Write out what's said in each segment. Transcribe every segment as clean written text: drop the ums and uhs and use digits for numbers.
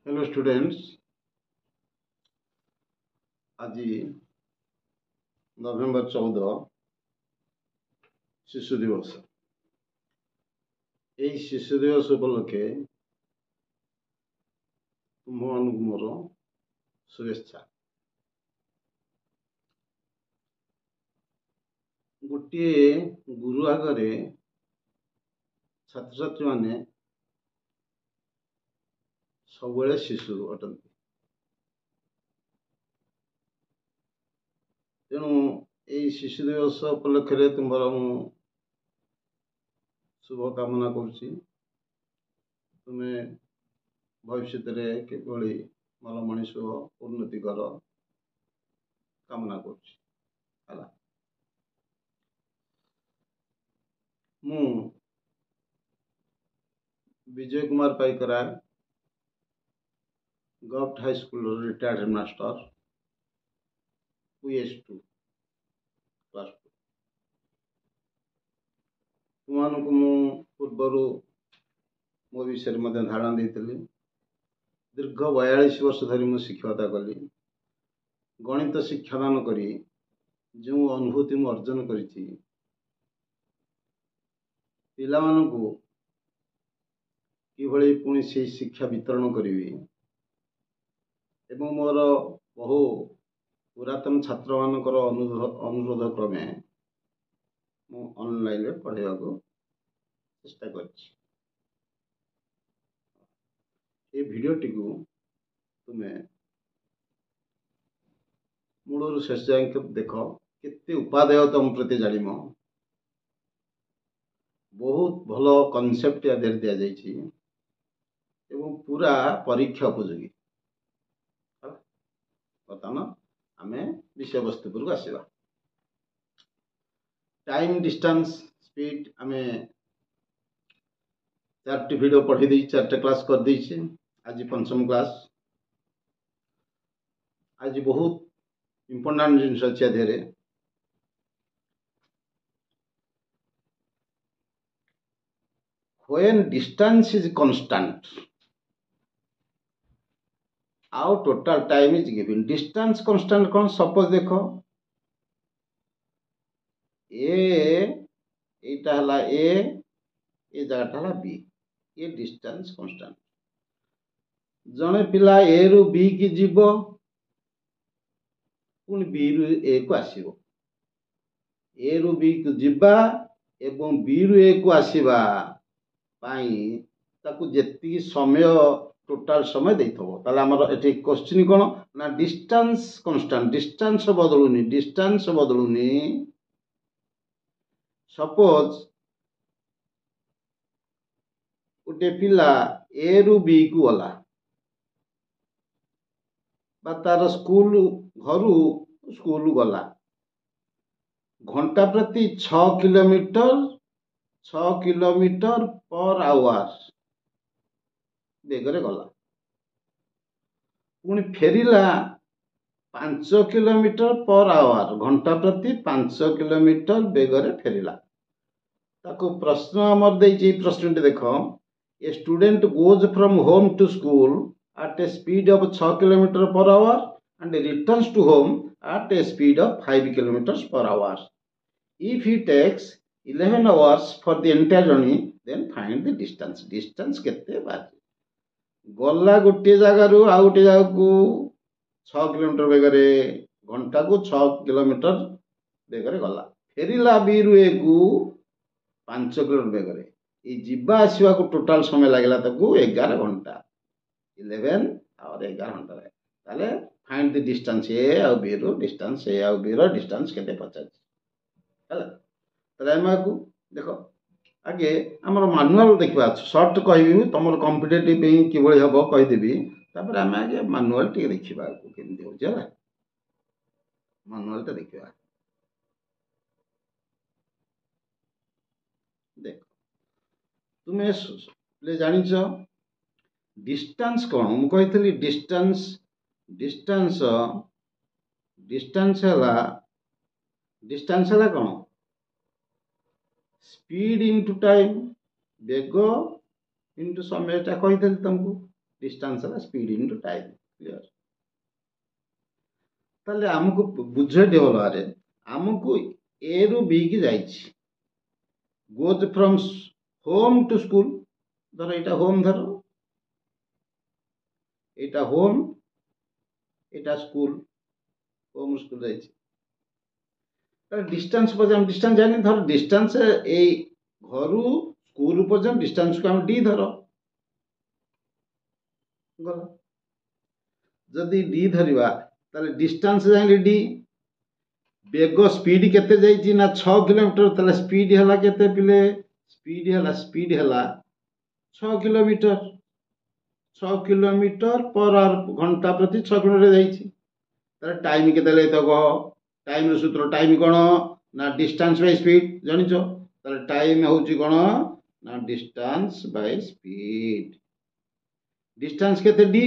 Hello students. आज नवेम्बर 14 शिशु दिवस। यही शिशु दिवस उपलक्षे तुम मानक मोर शुभेच्छा। गोटे गुरु आगे छात्र छात्री माने सब शिशु अटंती। तेणु यही शिशु दिवस उपलक्षे तुम शुभ कामना करुच्ची। तुम्हें भविष्य में किभली भल मनीष उन्नति कर कामना करुच्ची। मु Vijay Kumar Paikara government high school retired headmaster PS2 class 2 तुमको मु पूर्वर मो विषय में धारणा देती। दीर्घ 42 वर्ष धरी मु शिक्षकता कली। गणित शिक्षादान करी जो अनुभूति मु अर्जन करी पिलामानकु किभली पुणी से शिक्षा वितरण करी एवं मोर बहु पुरातन छात्र मानकर अनुरोध क्रमे मु ऑनलाइन पढ़ाइबा को चेष्टा करछि। ये भिडियोटी को तुम्हें मूलर शेष जाए देख केते उपादेय तुम प्रति जान बहुत भल कनसेप्ट या दि जाइए एवं पूरा परीक्षा उपयोगी। बर्तमान आम विषय वस्तु पर आसवा। टाइम डिस्टेंस स्पीड आम 4टी वीडियो पढ़ी दी 4टा क्लास कर दी। आज पंचम क्लास। आज बहुत इम्पोर्टेंट जिन अच्छे when distance is constant our total time is given। distance constant कौन सपोज देख एटा हला ए जगह हला बी। ये डिस्टेंस कांस्टेंट। जने पिला ए रु बी की जीव पुणी बी रु ए को आसीबो। ए रु बी को जीवा एवं बी रु ए को आसीबा पाई ताकू जेती समय टोटाल समय देथबो। ताले हमर एठी क्वेश्चन कोन ना डिस्टेंस कांस्टेंट। डिस्टेंस बदलुनी। डिस्टेंस बदलुनी। सपोज गोटे पिला ए रु बी को गला बा तार स्कूल घर स्कूल गला घंटा प्रति 6 किलोमीटर पर आवर बेगरे गला। पुणी फेरिला 5 किलोमीटर पर आवर घंटा प्रति 5 किलोमीटर बेगरे फेरिला। ताको प्रश्न हमर देछि। प्रश्न देख a student goes from home to school at a speed of 6 kilometer per hour and returns to home at a speed of 5 kilometers per hour. If he takes 11 hours for the entire journey, then find the distance। distance केते बात गला गोटे जगह रु आ गोटे जगह को 6 kilometre बेगरे घंटा को 6 किलोमीटर बेगरे गला। फेरिला बी रु ए को 5 किलोमीटर बेगरे ये जीवा आसीबा को टोटल समय लागला ताकू 11 घंटा 11 और 11 घंटा ताले फाइंड द डिस्टेंस ए और बी रो डिस्टेंस ए और बी रो डिस्टेंस केते पचास हला। ताले हम को देखो आगे हमर मैनुअल देखबा शॉर्ट कहबी तमर कॉम्पिटिटिव पे किबळी हबो कहि देबी। तापर हम आगे मैनुअल टी देखबा को केमि हो जाला। मैनुअल ता देखबा देख तुमे ले जानिछो डिस्टेंस कौन मु कही डिस्टेंस डिस्टेंस डिस्टेंस है कौन स्पीड इनटू टाइम बेग इनटू समय कही तुमको डिस्टेंस है स्पीड इनटू टाइम क्लियर ताले हमको बुझेटे होला रे हमको ए रु बी की जाइछि goes from home to school धर एटा होम धर एटा होम एटा स्कूल होम स्कूल जाइछि डिस्टेंस पर्यंत डिस्टेंस जानि धर डिस्टेंस ए घरु स्कूल पर्यंत डिस्टेंस को हम डी धर गला जदि डी धरिबा ताले डिस्टेंस जानि डी बेग स्पीड केते जाइछि ना 6 किलोमीटर ताले स्पीड हला केते पिले स्पीड हला 6 किलोमीटर 6 किलोमीटर पर आवर घंटा प्रति 6 किलोमीटर जाइछि ताले टाइम केते ले तो कह टाइम रो सूत्र टाइम कोन ना डिस्टेंस बाय स्पीड जानिछो ताले टाइम होउछि कोन ना डिस्टेंस बाय स्पीड डिस्टेंस केते डी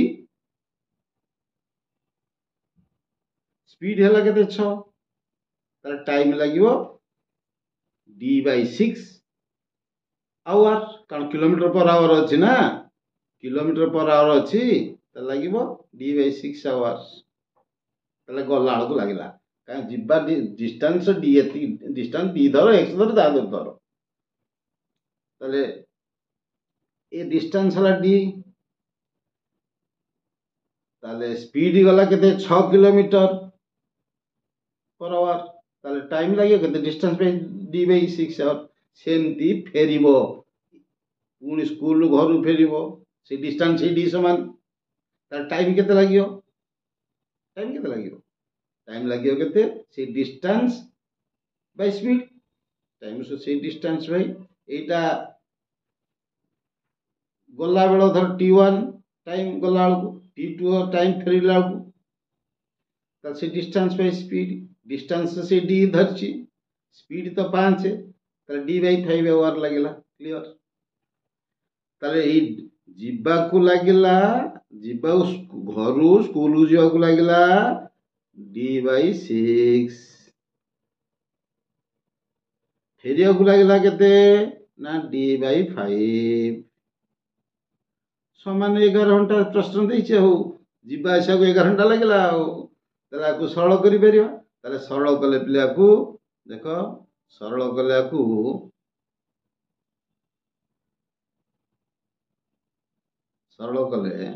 स्पीड हला केते 6 ताले टाइम लागिवो डी बाय 6 आवर कारण किलोमीटर पर आवर अछि ना किलोमीटर पर आवर अछि त लागिवो डी बाय 6 आवर्स ताले गला को लागिला का जिबा डिस्टेंस डी एति डिस्टेंस डी धरो एक्स धरो दा धरो ताले ए डिस्टेंस हला डी ताले स्पीड गला केते 6 किलोमीटर पर आवर ताले टाइम लागियो केते distance by D by 6 hour सेमती फेरिबो पुणी स्कूल घर फेरिबो से डिस्टेंस डी समान तार टाइम केते लागियो टाइम लागियो केते से डिस्टेंस बाय स्पीड टाइम से डिस्टेंस बाय एटा गला बेलो धर t1 टाइम गला t2 टाइम फेरिला ता से डिस्टेंस बाय स्पीड डिस्टेंस से डी धरची स्पीड तो 5 है ताले डी बाय 5 आवर लागला क्लियर ताले ई जिबा को लागिला जिबा घरु स्कूल जिबा को लागिला डी बाय 6 फेरिया को लागिला केते ना डी बाय 5 समान 11 घंटा प्रश्न देइछे हो जिबा आसा को 11 घंटा लागिला ताला को सरल करि परिबा ताले सरल कले पिला को देखो सरल कले को सरल कले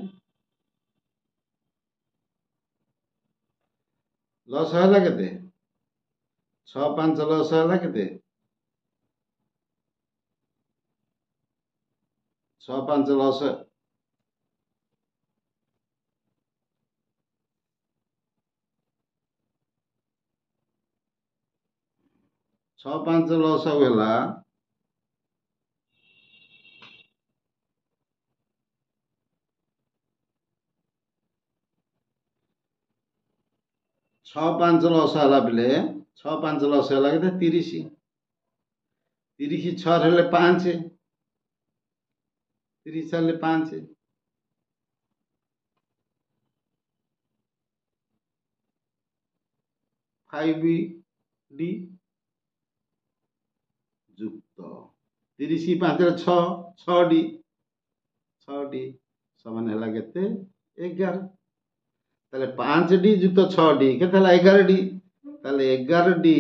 लस हला केते 6 5 लस हला केते 6 5 लस 6 5 लस होला 6 5 लस हला बिले 6 5 लस हला केते 30 30 6 हेले 5 30 हेले 5 5 डी जुक्त 30 5 6 6 डी समान हला केते 11 ताले 5 डी जुक्त 6 डी केते हला 11 डी ताले 11 डी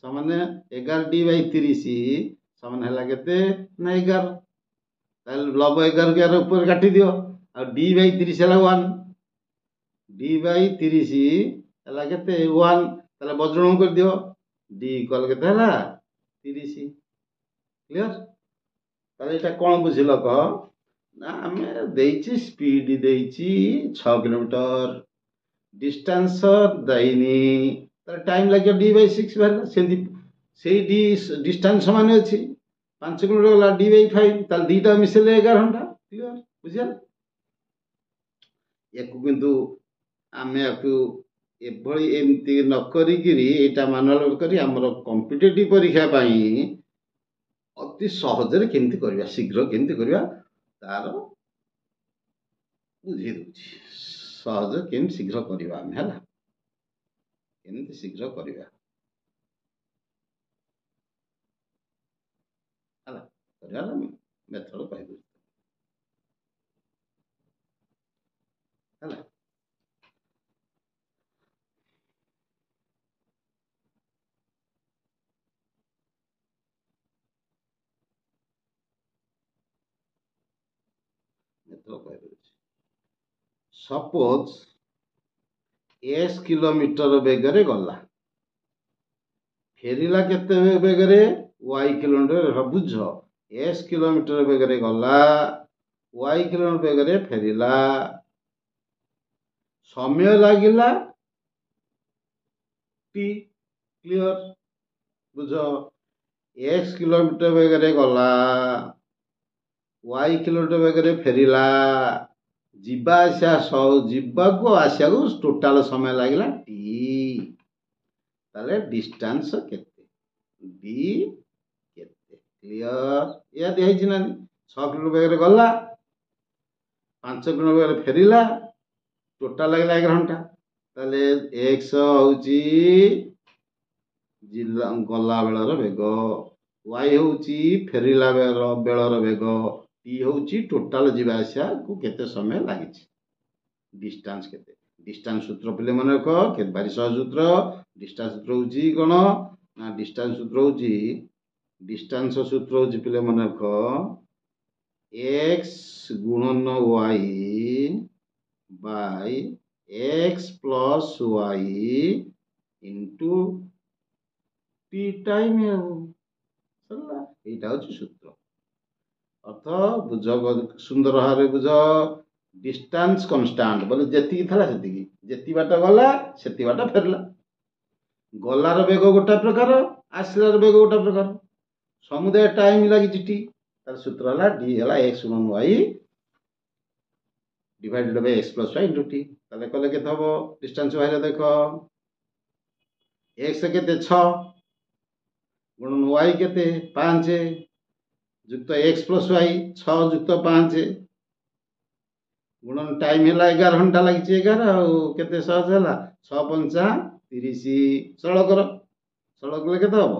समान 11 डी बाय 30 समान हला केते ना 11 ताले लब 11 के ऊपर काटी दियो आ डी बाय 30 हला 1 डी बाय 30 हला केते 1 ताले बजणो कर दियो डी इक्वल केते हला 30 क्लियर ताले एटा कोन बुझिलो क ना हमें देइछि स्पीड देइछि 6 किलोमीटर डिस्टेंस दैनी ताले टाइम लागियो डी बाय 6 भरला से डी डिस्टेंस समान अछि 5 किलोमीटर वाला डी बाय 5 ताले दीटा मिसले 11 घंटा क्लियर बुझिया एकु किंतु आमे आपु एभଳି एमती न करी गिरी एटा मानुअल करी हमर कॉम्पिटिटिव परीक्षा पई अति सहज रे केमती करबा शीघ्र केमती करबा तार बुझी दूची सहज केमती शीघ्र करबा हम हला केमती शीघ्र करबा हला करबा मेथड कहि दू ହେଲା। ସପୋଜ S କିଲୋମିଟର ବେଗରେ ଗଲା, ଫେରିଲା କେତେ ବେଗରେ? Y kilometre. ବୁଝ, S କିଲୋମିଟର ବେଗରେ ଗଲା, Y କିଲୋମିଟର ବେଗରେ ଫେରିଲା, ସମୟ ଲାଗିଲା T। କ୍ଲିୟର? ବୁଝ, X କିଲୋମିଟର ବେଗରେ ଗଲା, Y କିଲୋମିଟର ବେଗରେ ଫେରିଲା, ଯିବାକୁ ଆସିବାକୁ ଟୋଟାଲ ସମୟ ଲାଗିଲା T। ତାହେଲେ ଡିଷ୍ଟାନ୍ସ କେତେ? D କେତେ? କ୍ଲିୟର? ଏହା ଦିଆହେଇଛି ନା? 6 କିଲୋମିଟର ବେଗରେ ଗଲା, 5 କିଲୋମିଟର ବେଗରେ ଫେରିଲା, ଟୋଟାଲ ଲାଗିଲା 1 ଘଣ୍ଟା। ତାହେଲେ X ହଉଛି ଗଲା ବେଳର ବେଗ, Y ହଉଛି ଫେରିଲା ବେଳର ବେଗ, T ହଉଛି ଟୋଟାଲ ଯିବା ଆସିବାକୁ କେତେ ସମୟ ଲାଗିଛି। ଡିଷ୍ଟାନ୍ସ କେତେ? ଡିଷ୍ଟାନ୍ସ ସୂତ୍ର ପିଲେ ମନେ ରଖ, ଭାରି ସହଜ ସୂତ୍ର। ଡିଷ୍ଟାନ୍ସ ସୂତ୍ର ହଉଛି କ'ଣ ନା, ଡିଷ୍ଟାନ୍ସ ସୂତ୍ର ହଉଛି ପିଲେ ମନେ ରଖ, x ଗୁଣନ y by x plus y into t time. ସରିଲା, ଏଇଟା ହଉଛି ସୂତ୍ର। ଅର୍ଥ ବୁଝ, ସୁନ୍ଦର ଭାବରେ ବୁଝ। ଡିଷ୍ଟାନ୍ସ କନଷ୍ଟାଣ୍ଟ ବୋଲେ ଯେତିକି ଥିଲା ସେତିକି, ଯେତିକି ବାଟ ଗଲା ସେତିକି ବାଟ ଫେରିଲା। ଗଲାର ବେଗ ଗୋଟା ପ୍ରକାର, ଆସିଲାର ବେଗ ଗୋଟା ପ୍ରକାର, ସମୁଦାୟ ଟାଇମ୍ ଲାଗିଛି ଟି। ତାର ସୂତ୍ର ହେଲା D ହେଲା x ଗୁଣନ y divided by x plus y into t. ତାହେଲେ କଲେ କେତେ ହବ? ଡିଷ୍ଟାନ୍ସ ବାହାରିଲା, ଦେଖ x କେତେ 6 ଗୁଣନ y କେତେ 5 ଯୁକ୍ତ x ପ୍ଲସ୍ y 6 ଯୁକ୍ତ 5 ଗୁଣନ ଟାଇମ୍ ହେଲା 11 ଘଣ୍ଟା ଲାଗିଛି। 11 ଆଉ କେତେ ସହଜ ହେଲା, 6 5 30। ସରଳ କର, ସରଳ କଲେ କେତେ ହବ?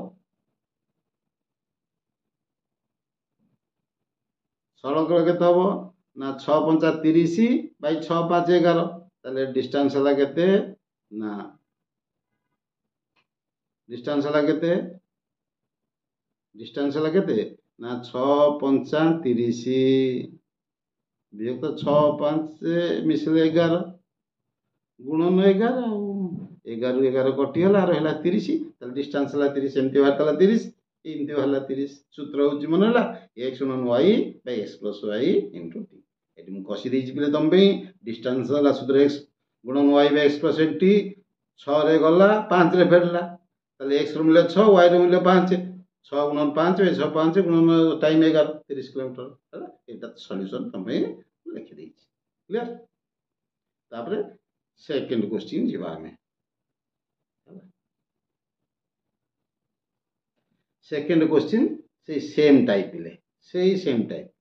ସରଳ କଲେ କେତେ ହବ ନା 6 5 30 ବାଇ 6 5 11। ତାହେଲେ ଡିଷ୍ଟାନ୍ସ ହେଲା କେତେ ନା, ଡିଷ୍ଟାନ୍ସ ହେଲା କେତେ ନା 6 5 30 ବିୟକ୍ତ 6 5 ମିଶିଲେ 11 ଗୁଣନ 11 ଆଉ 11 ରୁ 11 କଟିଗଲା, ରହିଲା 30। ତାହେଲେ ଡିଷ୍ଟାନ୍ସ ହେଲା 30। ଏମିତି ବାହାରିଲା 30, ଏମିତି ବାହାରିଲା 30। ସୂତ୍ର ହଉଛି ମନେ ହେଲା x ଗୁଣନ y by x plus y into t. ଏଠି ମୁଁ କଷି ଦେଇଛି ପିଲେ ତମ ପାଇଁ। ଡିଷ୍ଟାନ୍ସ ହେଲା ସୂତ୍ର x ଗୁଣନ y by x plus t. 6 ରେ ଗଲା, 5 ରେ ଫେରିଲା, ତାହେଲେ x ର ମୂଲ୍ୟ 6, y ର ମୂଲ୍ୟ 5। 6 ଗୁଣନ 5 ବାଇ 6 5 ଗୁଣନ ଟାଇମ୍ 11 30 କିଲୋମିଟର ହେଲା। ଏଇଟା ସଲ୍ୟୁସନ୍ ତମ ପାଇଁ ଲେଖିଦେଇଛି। କ୍ଲିୟର? ତାପରେ ସେକେଣ୍ଡ କ୍ୱେଶ୍ଚିନ୍ ଯିବା ଆମେ। सेकेंड क्वेश्चन से सेम टाइप ले, से सेम टाइप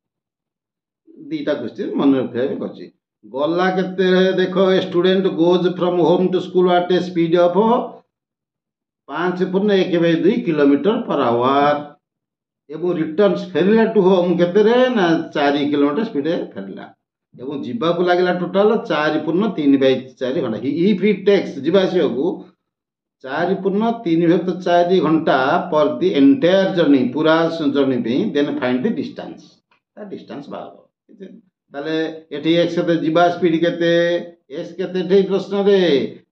दीटा क्वेश्चन मन रखा अच्छी। गला केते देखो, student goes from home to school at a speed of 5.1/2 kilometre per hour एवं रिटर्न्स फेरिला टू होम केते ना 4 किलोमीटर स्पीड फेरिला एवं जीवा को लागला टोटल 4.3/4 घंटा। इफ इट टेक्स जीवा आसिया को 4.3/4 घंटा पर दी एंटायर जर्नी, पूरा जर्नी पे, then find the distance. Distance बाहर ताले एठी x केते जीवा स्पीड केते, x केते एठी प्रश्न रे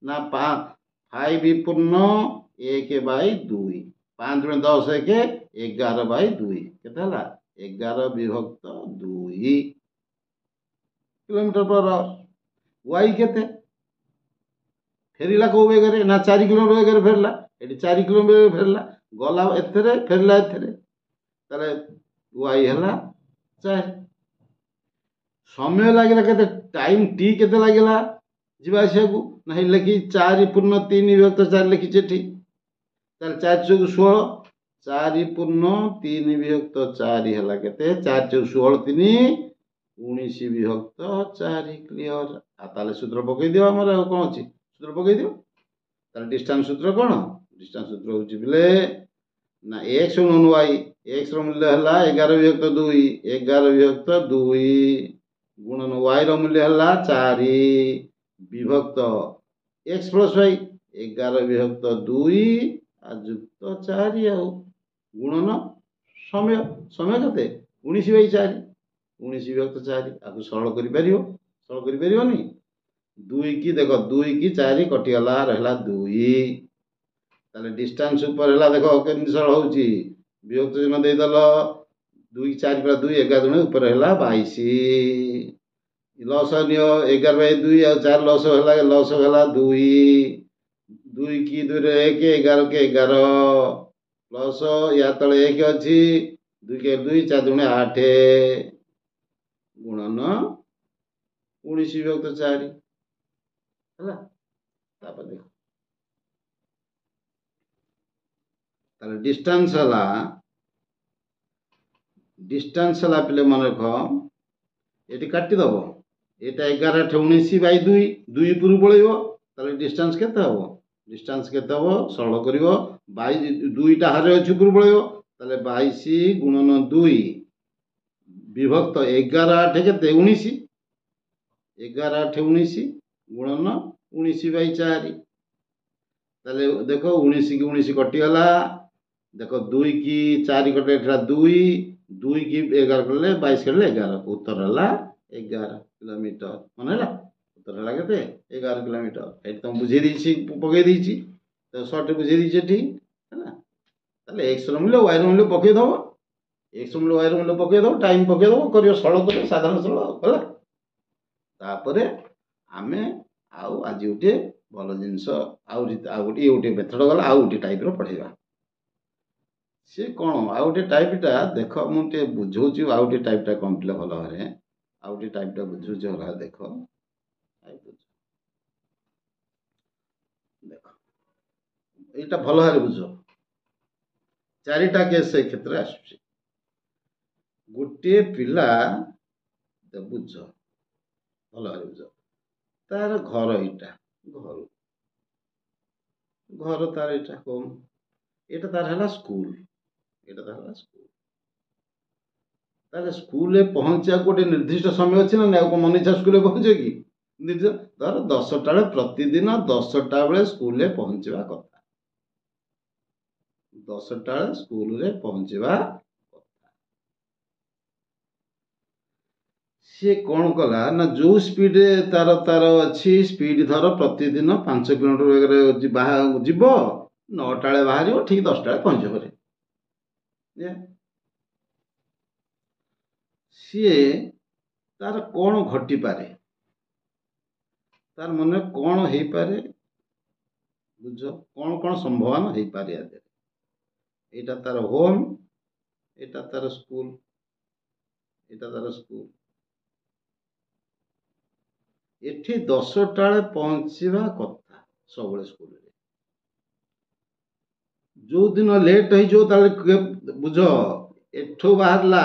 ना 5.1/2 5 × 10 11/2 केते हला 11/2 किलोमीटर पर आवर। y केते फेरिला को बेगरे ना 4 किलोमीटर बेगरे फेरला, एठी 4 किलोमीटर फेरला, गला एथरे फेरला एथरे, ताले y हला 4। समय लागला केते, टाइम टी केते लागला जीवा आसिया को ना हे लिखि 4.3/4 लिखि जेठी। ताले 4 × 16 4.3/4 हला केते 4 × 16 3 19/4। क्लियर? आ ताले सूत्र पकई दियो, हमर कोन अछि सूत्र पकई दियो। ताले डिस्टेंस सूत्र कोन? डिस्टेंस सूत्र होछि बिले ना x गुणन y, x रो मूल्य हला 11/2 11/2 गुणन y ର मूल्य है 4 विभक्त x प्लस y 11 विभक्त 2 जुक्त 4 गुणन समय समय केते 19/4 19 विभक्त 4 आपको सरल करिपारियोनी 2 की देख 2 की 4 कटिगला रहा 2 ताले डिस्टेंस ऊपर है देख केमती सरल होउची विभक्त चिन्ह देदेल 2 की 4 2 11 दुणे ऊपर है 22 लस नियो 11/2 आ 4 लस है 2 2 की 2 रे 1 11 के 11 प्लस या तले 1 अच्छी 2 के 2 4 दुणे 8 गुणन 19 विभक्त 4 है देख ताले डिस्टेंस है पे मन रख ये काटिदेव यहाँ 11/19/2 2 पूर्व पलैब डिस्टेंस केते हम डिस्टेंस केते हम सरल कर 2टा हारे अच्छी पूर्व पलैब 22 गुणन 2 विभक्त 11 8 के 19 11 8 19 गुणन 19/4 ताले देख 19 की 19 कटिगला देख 2 की 4 कटे 2 2 की 11 कले 22 कले 11 उत्तर है 11 किलोमीटर मन है उत्तर है के 11 किलोमीटर ये तुम बुझे पकई तो सर्ट बुझे ठीक है एक्स मूल्य वाई मूल्य पकईदेव एक्स मूल्य वाई मूल्य पकईदेव टाइम पकईदेव कर सरल कर साधारण सरल है आम आज गोटे भल जिनस गोटे गोटे मेथड गला आउ गोटे टाइप पढ़ेगा सी कौन आउ गोटे टाइपटा देख मुझे बुझाऊँ आउ गोटे टाइपटा कम्प्लीट भल भाव आउ गोटे टाइपटा बुझुचे भल देख देख यहाँ भल भाव बुझ 4टा केस क्षेत्र आस गोटे पिला बुझ भल भाव बुझ तार घर यहाँ घर तार यहाँ होम यहाँ तार है स्कूल यहाँ तार स्कूल ताले स्कूल पहुँचा गोटे निर्दिष्ट समय अच्छी ना मन इच्छा स्कूल पहुँचे कि धर 10टा प्रतिदिन 10टा बेले स्कूल पहुँचवा कथा 10टा स्कूल पहुँचवा सी कौन कला ना जो स्पीड तार तार अच्छी स्पीड धर प्रतिदिन 5 किलोमीटर वेग जीव 9टा बाहर ठीक 10टा पहुँच घरे सी तार कौन घटी पारे तार मन कौन हो पारे बुझ कौन कौन संभावना हो पारे यहाँ तार होम यहाँ तार स्कूल यहाँ तार स्कूल एठी 10टा पहुँचवा कथा सब स्कूल जो दिन लेट हो बुझ एठू बाहरला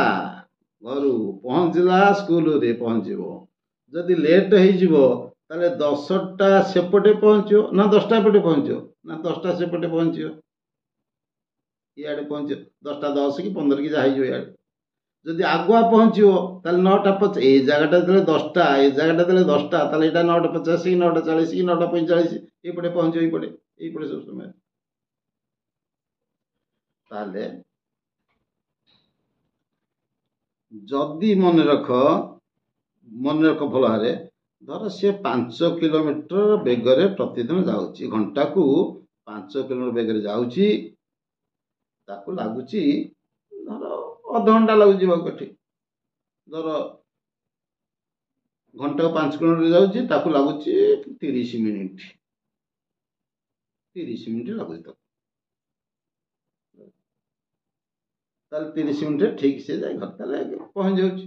घर पहुँचला स्कूल रे पहुँचब जदि लेट हो 10टा सेपटे पहुँच ना 10टा पटे पहुँच ना 10टा सेपटे पहुँच इे पहुँच 10टा 10 कि 15 कि जहाँ इे जदि आगुआ पहुँचो 9टा 50 ये जगटा दे 10टा ये जगटा दे 10टा यहाँ 9टा 50 कि 9टा 40 कि 9टा 45 ये पहुँच ये सब समय ताले जदि मन रख भल भाव धर सी 5 किलोमीटर बेगर प्रतिदिन जाऊँगी घंटा को 5 किलोमीटर बेगर जाऊँगी लगुच धर अध घंटा लगुच धर घंटा 5 किलोमीटर जाऊँगी लगुच 30 मिनिट 30 मिनिट लगुच 30 मिनिट ठीक से जाए घर पहुँच जाऊँ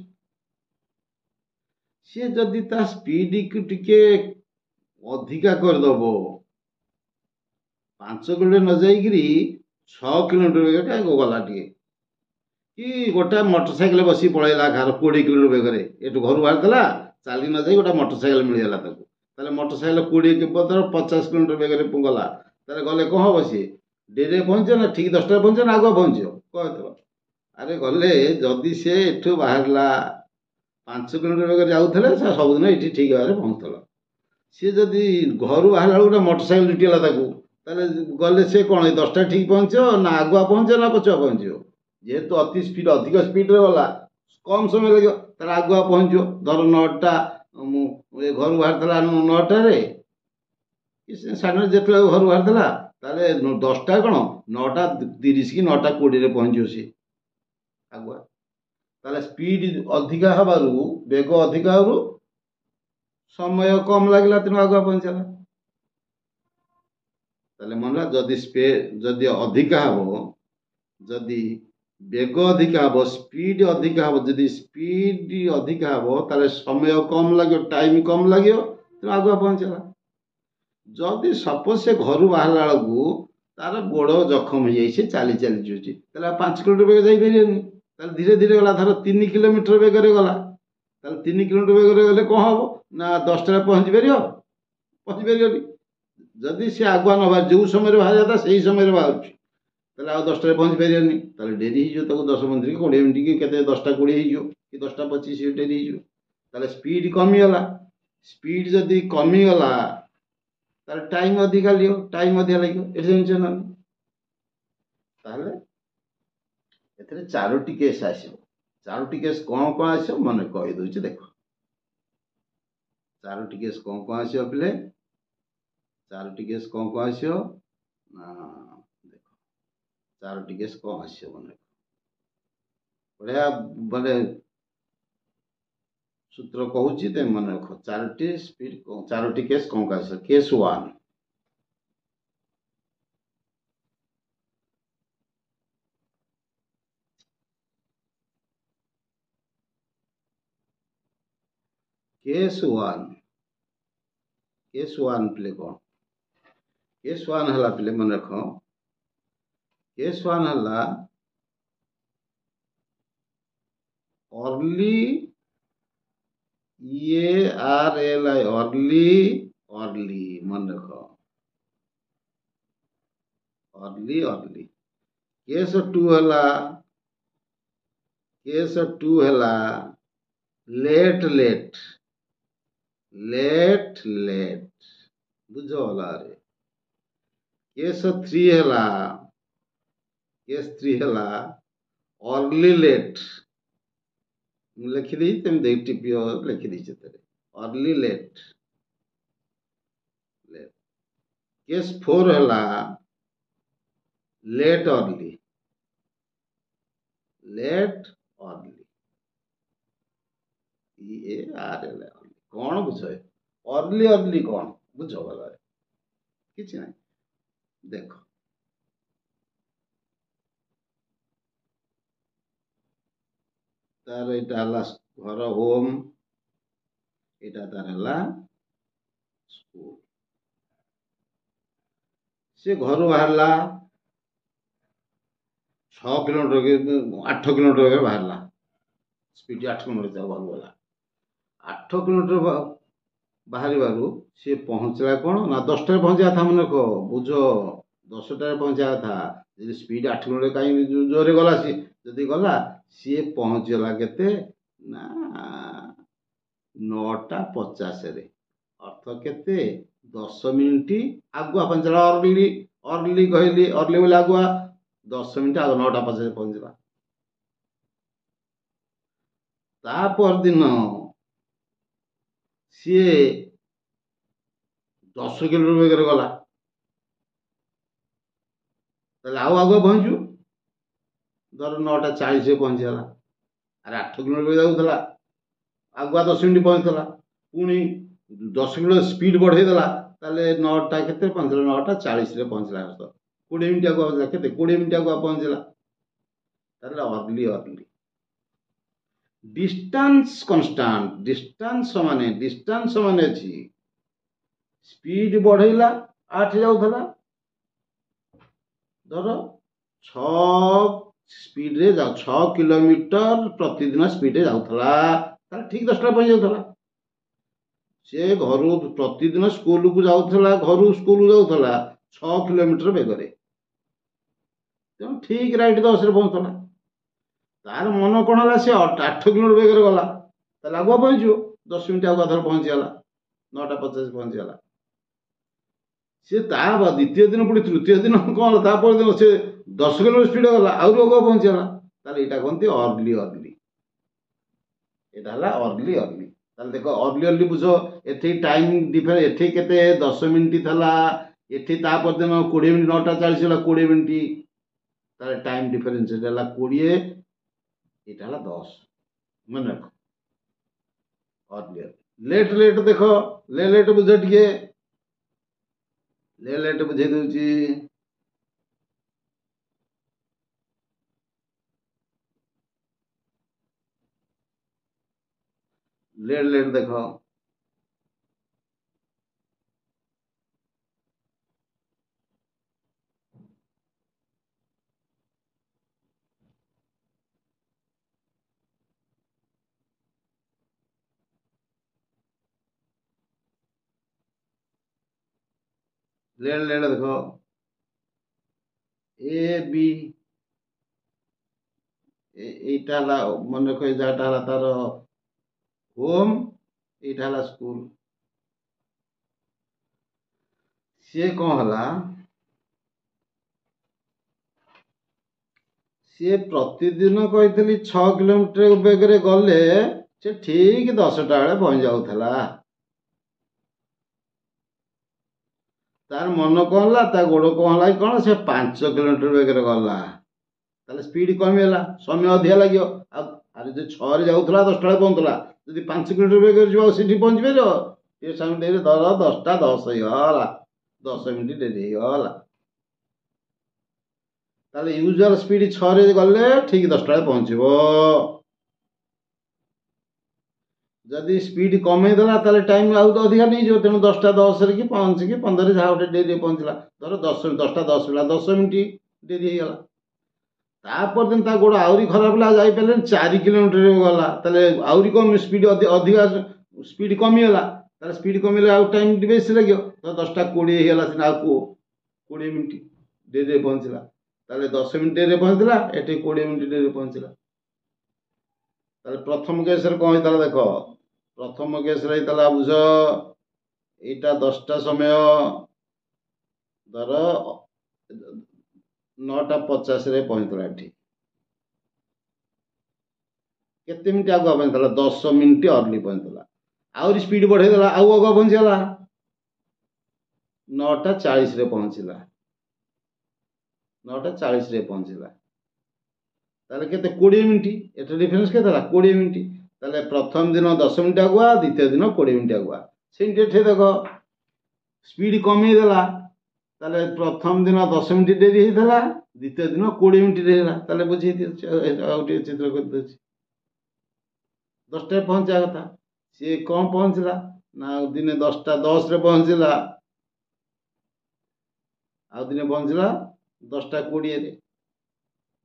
सी जदि ता स्पीड को टिके अधिका करदब 5 किलोमीटर न जाइकरी 6 किलोमीटर कहीं गला टे कि गोटा मोटरसाइकेल बस पलैला घर 20 किलोमीटर बेगर एटू घर बाहर देला चली न जाए गोटा मोटरसाइकेल मिलगला ताले मोटरसाइकेल 20 कि 50 किलोमीटर बेगर गला गले कौन हम सी डेरी पहुँचे ना ठीक 10टा पहुँचे ना आगुआ पहुँच कह अरे गले जदि सी एठू बाहरला 5 କିଲୋମିଟର ବେଗରେ ଯାଉଥିଲେ ସେ ସବୁଦିନ ଏଠି ଠିକ୍ ଭାବରେ ପହଞ୍ଚୁଥିଲା। ସିଏ ଯଦି ଘରୁ ବାହାରିଲା ବେଳକୁ ଗୋଟେ ମୋଟରସାଇକେଲ ଜୁଟିଗଲା ତାକୁ, ତାହେଲେ ଗଲେ ସେ କ'ଣ 10ଟା ଠିକ୍ ପହଞ୍ଚିବ ନା ଆଗୁଆ ପହଞ୍ଚିବ ନା ପଛୁଆ ପହଞ୍ଚିବ? ଯେହେତୁ ଅଧିକ ସ୍ପିଡ଼ରେ ଗଲା, କମ୍ ସମୟ ଲାଗିବ, ତାହେଲେ ଆଗୁଆ ପହଞ୍ଚିବ। ଧର 9ଟା ମୁଁ ଘରୁ ବାହାରିଥିଲା 9ଟାରେ କି 9:30 ଯେତେବେଳେ ଘରୁ ବାହାରିଥିଲା, ତାହେଲେ 10ଟା କ'ଣ 9:30 କି 9:20ରେ ପହଞ୍ଚିବ ସିଏ ଆଗୁଆ। ତାହେଲେ ସ୍ପିଡ ଅଧିକା ହେବାରୁ, ବେଗ ଅଧିକା ହେବାରୁ ସମୟ କମ୍ ଲାଗିଲା, ତେଣୁ ଆଗୁଆ ପହଞ୍ଚିଲା। ତାହେଲେ ମନେ ଯଦି ଅଧିକା ହେବ, ଯଦି ବେଗ ଅଧିକା ହେବ, ସ୍ପିଡ ଅଧିକା ହେବ, ଯଦି ସ୍ପିଡ ଅଧିକା ହେବ ତାହେଲେ ସମୟ କମ୍ ଲାଗିବ, ଟାଇମ୍ କମ୍ ଲାଗିବ, ତେଣୁ ଆଗୁଆ ପହଞ୍ଚିଲା। ଯଦି ସପୋଜ ସେ ଘରୁ ବାହାରିଲା ବେଳକୁ ତାର ଗୋଡ଼ ଜଖମ ହେଇଯାଇଛି, ସେ ଚାଲି ଯାଉଛି, ତାହେଲେ 5 କିଲୋମିଟର ବେଗ ଯାଇପାରିବନି। ତାହେଲେ ଧୀରେ ଧୀରେ ଗଲା, ଧର 3 କିଲୋମିଟର ବେଗରେ ଗଲା, ତାହେଲେ 3 କିଲୋମିଟର ବେଗରେ ଗଲେ କ'ଣ ହେବ ନା 10ଟାରେ ପହଞ୍ଚି ପାରିବନି। ଯଦି ସେ ଆଗୁଆ ନ ବାହାରି ଯେଉଁ ସମୟରେ ବାହାରିବା କଥା ସେଇ ସମୟରେ ବାହାରୁଛି, ତାହେଲେ ଆଉ 10ଟାରେ ପହଞ୍ଚି ପାରିବନି, ତାହେଲେ ଡେରି ହେଇଯିବ। ତାକୁ 10 ମିନିଟ୍ କି 20 ମିନିଟ୍ କି କେତେ 10ଟା 20 ହେଇଯିବ କି 10ଟା 25 ଡେରି ହେଇଯିବ। ତାହେଲେ ସ୍ପିଡ କମିଗଲା। ସ୍ପିଡ ଯଦି କମିଗଲା ତାହେଲେ ଟାଇମ୍ ଅଧିକା ଲାଗିବ। ଏଠି ଜାଣିଛ ନା? ତାହେଲେ ଏଥିରେ 4ଟି କେସ୍ ଆସିବ। 4ଟି କେସ୍ କ'ଣ ଆସିବ ମନେ କହିଦେଉଛି, ଦେଖ। 4ଟି କେସ୍ କ'ଣ ଆସିବ ପିଲେ? 4ଟି କେସ୍ କ'ଣ ଆସିବ ନା ଦେଖ, 4ଟି କେସ୍ କ'ଣ ଆସିବ ମନେ ବଢ଼ିଆ ମାନେ ସୂତ୍ର କହୁଛି, ତେଣୁ ମନେ ରଖ। 4ଟି କେସ୍ କ'ଣ ଆସିବ? କେସ୍ 1, କେସ୍ 1 ପିଲେ କ'ଣ? କେସ୍ 1 ହେଲା ପିଲେ ମନେ ରଖ, କେସ୍ 1 ହେଲା अर्ली, अर्ली मन रख, अर्ली। केस 2 है लेट बुझला रे। केस 3 है अर्ली लेट, लिखिदी तुम देख टिपियो, लिखिदी अर्ली लेट। केस 4 है लेट अर्ली। कौन बुझ अर्ली कौन बुझ भल कि ना देख तार यहाँ घर होम, यहाँ तार स्कूल। से घर बाहर 6 किलोमीटर 8 किलोमीटर बाहर स्पीड 8 किलोमीटर घर गला। 8 किलोमीटर बाहर सी पहुँचला कौन ना 10टार पहुँचा था मन रख बुझ 10टार पहुँचा था। स्पीड 8 किलोमीटर कहीं जोरे गला सी जदि गला सी पहुँचला के 9:50 अर्थ के 10 मिनिट आगुआ पहुँचला। अर्ली कहली अर्ली बोले आगुआ 10 मिनिट आग 9:50 पहुँचला। तापर दिन सी 10 किलोमीटर बेगर गला आगुआ पहुँचू धर 9:40 पहुँचला। अरे 8 किलोमीटर जाऊला आगुआ 10 मिनिट पहुँचला, पुणी 10 किलोमीटर स्पीड बढ़ेदेला 9टा के पहुँचला 9:40 पहुँचला। 20 मिनिट आगुआ के 20 मिनिट आगुआ पहुँचला। अर्ली डिस्टेंस कन्स्टांट, डिस्टेंस माने अच्छी स्पीड बढ़ेला 8 जाऊला धर 6 स्पीड रे 6 किलोमीटर प्रतिदिन स्पीड रे जाऊला ठीक 10टा पहुँच जाऊला। से घर प्रतिदिन स्कूल को जाऊला, घर स्कूल जाऊला 6 किलोमीटर बेगरे, तेणु ठीक राइट 10 रे पहुँचला। तार मन कौन है सी 8 किलोमीटर बेगर गला ତାହେଲେ ଆଗୁଆ ପହଞ୍ଚିବ। 10 ମିନିଟ୍ ଆଗୁଆ ଧର ପହଞ୍ଚିଗଲା, 9:50 ପହଞ୍ଚିଗଲା। ସେ ତା ଦ୍ୱିତୀୟ ଦିନ ପୁଣି ତୃତୀୟ ଦିନ କ'ଣ ହେଲା, ତାପର ଦିନ ସେ 10 କିଲୋମିଟର ସ୍ପିଡ୍ ଗଲା, ଆହୁରି ଆଗୁଆ ପହଞ୍ଚିଗଲା। ତାହେଲେ ଏଇଟା କହନ୍ତି ଅର୍ଲି ଅର୍ଲି। এটা ହେଲା ଅର୍ଲି ଅର୍ଲି। ତାହେଲେ ଦେଖ ଅର୍ଲି ଅର୍ଲି ବୁଝ, ଏଠି ଟାଇମ୍ ଡିଫରେନ୍ସ, ଏଠି କେତେ 10 ମିନିଟ୍ ଥିଲା, ଏଠି ତା ପରଦିନ 20 ମିନିଟ୍, 9:40 ହେଲା 20 ମିନିଟ୍। ତାହେଲେ ଟାଇମ୍ ଡିଫରେନ୍ସ ଏଟା ହେଲା 20, ଏଇଟା ହେଲା 10। ମନେ ରଖ ଅର୍ଲି ଅର୍ଲି। ଲେଟ୍ ଲେଟ୍ ଦେଖ, ଲେଟ୍ ବୁଝ ଟିକେ, ଲେଟ୍ ବୁଝେଇ ଦଉଛି। ଲେଟ୍ ଦେଖ, ଲେଟ୍ ଦେଖ, ଏ ବି, এইটা ହେଲା ମନେ ରଖ, ଏ ଯାହାଟା ହେଲା ତାର ହୋମ୍, এইটা ହେଲା ସ୍କୁଲ। ସିଏ କ'ଣ ହେଲା, ସିଏ ପ୍ରତିଦିନ କହିଥିଲି 6 କିଲୋମିଟର ବେଗରେ ଗଲେ ସେ ଠିକ୍ 10ଟା ବେଳେ ପହଞ୍ଚି ଯାଉଥିଲା। ତାର ମନ କ'ଣ ହେଲା, ତା ଗୋଡ଼ କ'ଣ ହେଲା କି କ'ଣ, ସେ 5 କିଲୋମିଟର ବେଗରେ ଗଲା। ତାହେଲେ ସ୍ପିଡ୍ କମିଗଲା, ସମୟ ଅଧିକା ଲାଗିବ। ଆଉ ଆରେ ଯଦି 6ରେ ଯାଉଥିଲା 10ଟା ବେଳେ ପହଞ୍ଚୁଥିଲା, ଯଦି 5 କିଲୋମିଟର ବେଗରେ ଯିବ ସେଠି ପହଞ୍ଚି ପାରିବ? ଟିକେ ସମୟ ଡେରି, ଧର 10:10 ହେଇଗଲା, 10 ମିନିଟ୍ ଡେରି ହେଇଗଲା। ତାହେଲେ ୟୁଜୁଆଲ ସ୍ପିଡ୍ 6ରେ ଗଲେ ଠିକ୍ 10ଟା ବେଳେ ପହଞ୍ଚିବ। ଯଦି ସ୍ପିଡ୍ କମେଇ ଦେଲା ତାହେଲେ ଟାଇମ୍ ଆଉ ଅଧିକା ନେଇଯିବ। ତେଣୁ 10:10 କି 5 କି 15 ଯାହା ଗୋଟେ ଡେରିରେ ପହଞ୍ଚିଲା, ଧର 10:10 ହେଲା, 10 ମିନିଟ୍ ଡେରି ହେଇଗଲା। ତାପର ଦିନ ତା ଗୋଡ଼ ଆହୁରି ଖରାପ ହେଲା, ଯାଇପାରିଲେନି, 4 କିଲୋମିଟର ଗଲା। ତାହେଲେ ଆହୁରି କମ୍ ସ୍ପିଡ୍, ଅଧିକା ସ୍ପିଡ୍ କମିଗଲା। ତାହେଲେ ସ୍ପିଡ୍ କମିଲେ ଆଉ ଟାଇମ୍ ବେଶୀ ଲାଗିବ। ତ 10:20 ହେଇଗଲା, ସିନା ଆଉ 20 ମିନିଟ୍ ଡେରିରେ ପହଞ୍ଚିଲା। ତାହେଲେ 10 ମିନିଟ୍ ଡେରିରେ ପହଞ୍ଚିଲା, ଏଠି 20 ମିନିଟ୍ ଡେରିରେ ପହଞ୍ଚିଲା। ତାହେଲେ ପ୍ରଥମ କେସ୍ରେ କ'ଣ ହେଇଥିଲା ଦେଖ, ପ୍ରଥମ କେସ୍ରେ ହେଇଥିଲା ବୁଝ, ଏଇଟା 10ଟା ସମୟ, ଧର 9:50ରେ ପହଞ୍ଚିଥିଲା, ଏଠି କେତେ ମିନିଟ୍ ଆଗୁଆ ପହଞ୍ଚିଥିଲା, 10 ମିନିଟ୍ ଅର୍ଲି ପହଞ୍ଚିଥିଲା। ଆହୁରି ସ୍ପିଡ୍ ବଢ଼େଇଦେଲା, ଆଉ ଆଗୁଆ ପହଞ୍ଚିଗଲା, 9:40ରେ ପହଞ୍ଚିଲା, 9:40ରେ ପହଞ୍ଚିଲା। ତାହେଲେ କେତେ, 20 ମିନିଟ୍। ଏଟା ଡିଫରେନ୍ସ କେତେ ହେଲା, 20 ମିନିଟ୍। ତାହେଲେ ପ୍ରଥମ ଦିନ 10 ମିନିଟ୍ ଆଗୁଆ, ଦ୍ୱିତୀୟ ଦିନ 20 ମିନିଟ୍ ଆଗୁଆ। ସେମିତି ଏଠି ଦେଖ ସ୍ପିଡ୍ କମେଇ ଦେଲା, ତାହେଲେ ପ୍ରଥମ ଦିନ 10 ମିନିଟ୍ ଡେରି ହେଇଥିଲା, ଦ୍ୱିତୀୟ ଦିନ 20 ମିନିଟ୍ ଡେରି ହେଲା। ତାହେଲେ ବୁଝେଇ ଦିଅଛି, ଆଉ ଟିକେ ଚିତ୍ର କରିଦେଉଛି। 10ଟାରେ ପହଞ୍ଚିବା କଥା, ସିଏ କ'ଣ ପହଞ୍ଚିଲା ନା, ଦିନେ 10:10ରେ ପହଞ୍ଚିଲା, ଆଉ ଦିନେ ପହଞ୍ଚିଲା 10:20ରେ।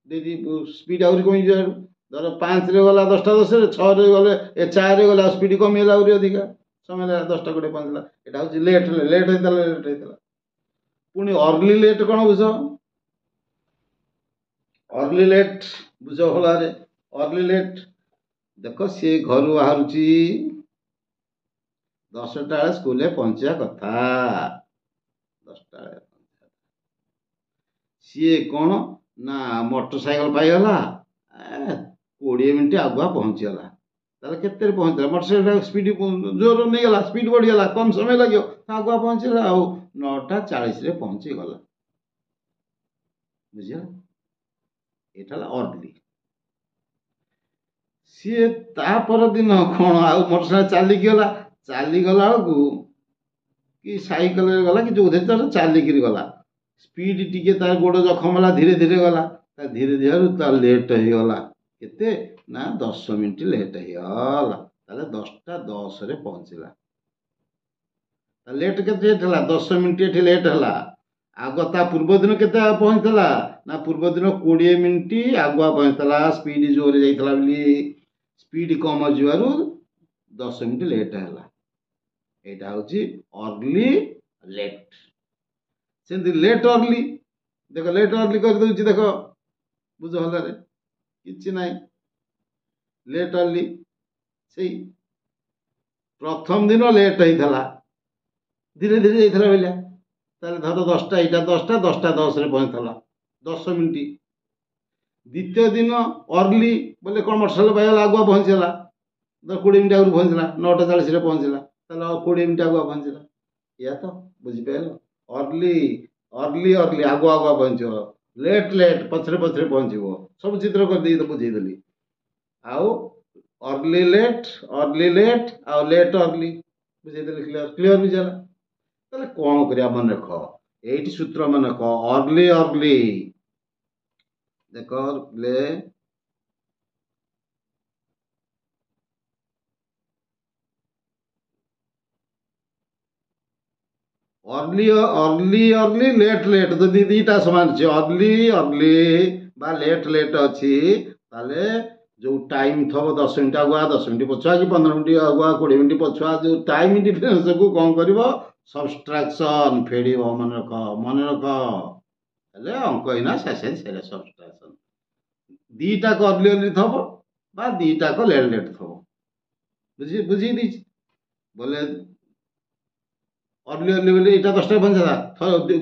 ଡେରି ସ୍ପିଡ୍ ଆହୁରି କମିଯିବ। ଧର 5ରେ ଗଲା 10:10ରେ, 6ରେ ଗଲେ, 4ରେ ଗଲେ, ଆଉ ସ୍ପିଡ୍ କମିଗଲା ଆହୁରି ଅଧିକା ସମୟ ଲାଗିଲା, 10:20 ପହଞ୍ଚିଲା। ଏଇଟା ହେଉଛି ଲେଟ୍ ହେଇଥିଲା। ପୁଣି ଅର୍ଲି ଲେଟ୍ କ'ଣ ବୁଝ, ଅର୍ଲି ଲେଟ୍ ବୁଝ ଭଲରେ। ଅର୍ଲି ଲେଟ୍ ଦେଖ, ସିଏ ଘରୁ ବାହାରୁଛି 10ଟା ବେଳେ, ସ୍କୁଲରେ ପହଞ୍ଚିବା କଥା 10ଟା ବେଳେ। ସିଏ କ'ଣ ନା, ମୋଟର ସାଇକେଲ ପାଇଗଲା, 20 ମିନିଟ୍ ଆଗୁଆ ପହଞ୍ଚିଗଲା। ତାହେଲେ କେତେରେ ପହଞ୍ଚିଲା, ମୋଟର ସାଇକେଲ ସ୍ପିଡ୍ ଜୋର ନେଇଗଲା, ସ୍ପିଡ୍ ବଢ଼ିଗଲା, କମ୍ ସମୟ ଲାଗିବ, ଆଗୁଆ ପହଞ୍ଚିଲା, ଆଉ 9:40ରେ ପହଞ୍ଚିଗଲା। ବୁଝିଲ, ଏଇଟା ହେଲା ଅର୍ଲି। ସିଏ ତା ପରଦିନ କ'ଣ ଆଉ ମୋଟର ସାଇକେଲ ଚାଲିକି ଗଲା, ଚାଲିଗଲା ବେଳକୁ କି ସାଇକେଲରେ ଗଲା କି ଯୋଉଥିରେ ତାର ଚାଲିକିରି ଗଲା, ସ୍ପିଡ୍ ଟିକେ ତାର ଗୋଡ଼ ଜଖମ ହେଲା, ଧୀରେ ଧୀରେ ଗଲା। ତା ଧୀରେ ଧୀରେ ତାର ଲେଟ୍ ହେଇଗଲା, କେତେ ନା 10 ମିନିଟ୍ ଲେଟ୍ ହେଇଗଲା। ତାହେଲେ 10:10ରେ ପହଞ୍ଚିଲା। ଲେଟ୍ କେତେ ହେଲା, 10 ମିନିଟ୍ ଏଠି ଲେଟ୍ ହେଲା। ଆଗ ତା ପୂର୍ବ ଦିନ କେତେ ପହଞ୍ଚିଥିଲା ନା, ପୂର୍ବ ଦିନ 20 ମିନିଟ୍ ଆଗୁଆ ପହଞ୍ଚିଥିଲା। ସ୍ପିଡ୍ ଜୋରରେ ଯାଇଥିଲା ବୋଲି ସ୍ପିଡ୍ କମ୍ ଯିବାରୁ 10 ମିନିଟ୍ ଲେଟ୍ ହେଲା। ଏଇଟା ହେଉଛି ଅର୍ଲି ଲେଟ୍। ସେମିତି ଲେଟ୍ ଅର୍ଲି ଦେଖ, ଲେଟ୍ ଅର୍ଲି କରିଦେଉଛି ଦେଖ, ବୁଝ ଭଲରେ, କିଛି ନାହିଁ। ଲେଟ୍ ଅର୍ଲି ସେଇ प्रथम दिन लेट होता धीरे धीरे जाइला बेलिया ताले धर 10टा एटा 10टा 10टा 10 रे पहुंचला 10 मिनिट द्वितीय दिन अर्ली बोले कौन मोटरसाइकेल पाइला आगुआ पहुंचला 20 मिनिट आगु पहुंचला 9टा 40 रे पहुंचला ताले 20 मिनिट आगुआ पहुंचला या तो बुझी पाइल अर्ली अर्ली अर्ली आगुआ आगुआ पहुंचो लेट लेट पछरे पछरे पहुंचो सब चित्र कर दी तो बुझी देली आउ अर्ली लेट आउ लेट अर्ली बुझे देली क्लियर क्लियर भी जाला ताले कौन करिया मन रख एठी सूत्र मन रख अर्ली अर्ली देखो ले early early early late late तो दीटा समान अछि अर्ली अर्ली बा लेट लेट अछि ताले जो टाइम थब 10 मिनिट आगुआ 10 मिनिट पछुआ कि 15 मिनिट आगुआ 20 मिनिट पछुआ जो टाइम डिफरेंस को कौन करिवो सबट्रैक्शन फेडिवो मन रख हेले अंक इना सेसे सेले सबट्रैक्शन दीटा को अर्ली अर्ली थब बा दीटा को लेट लेट थब बुझी बुझी दी बोले अर्ली अर्ली बोले एटा 10टा पहुंचला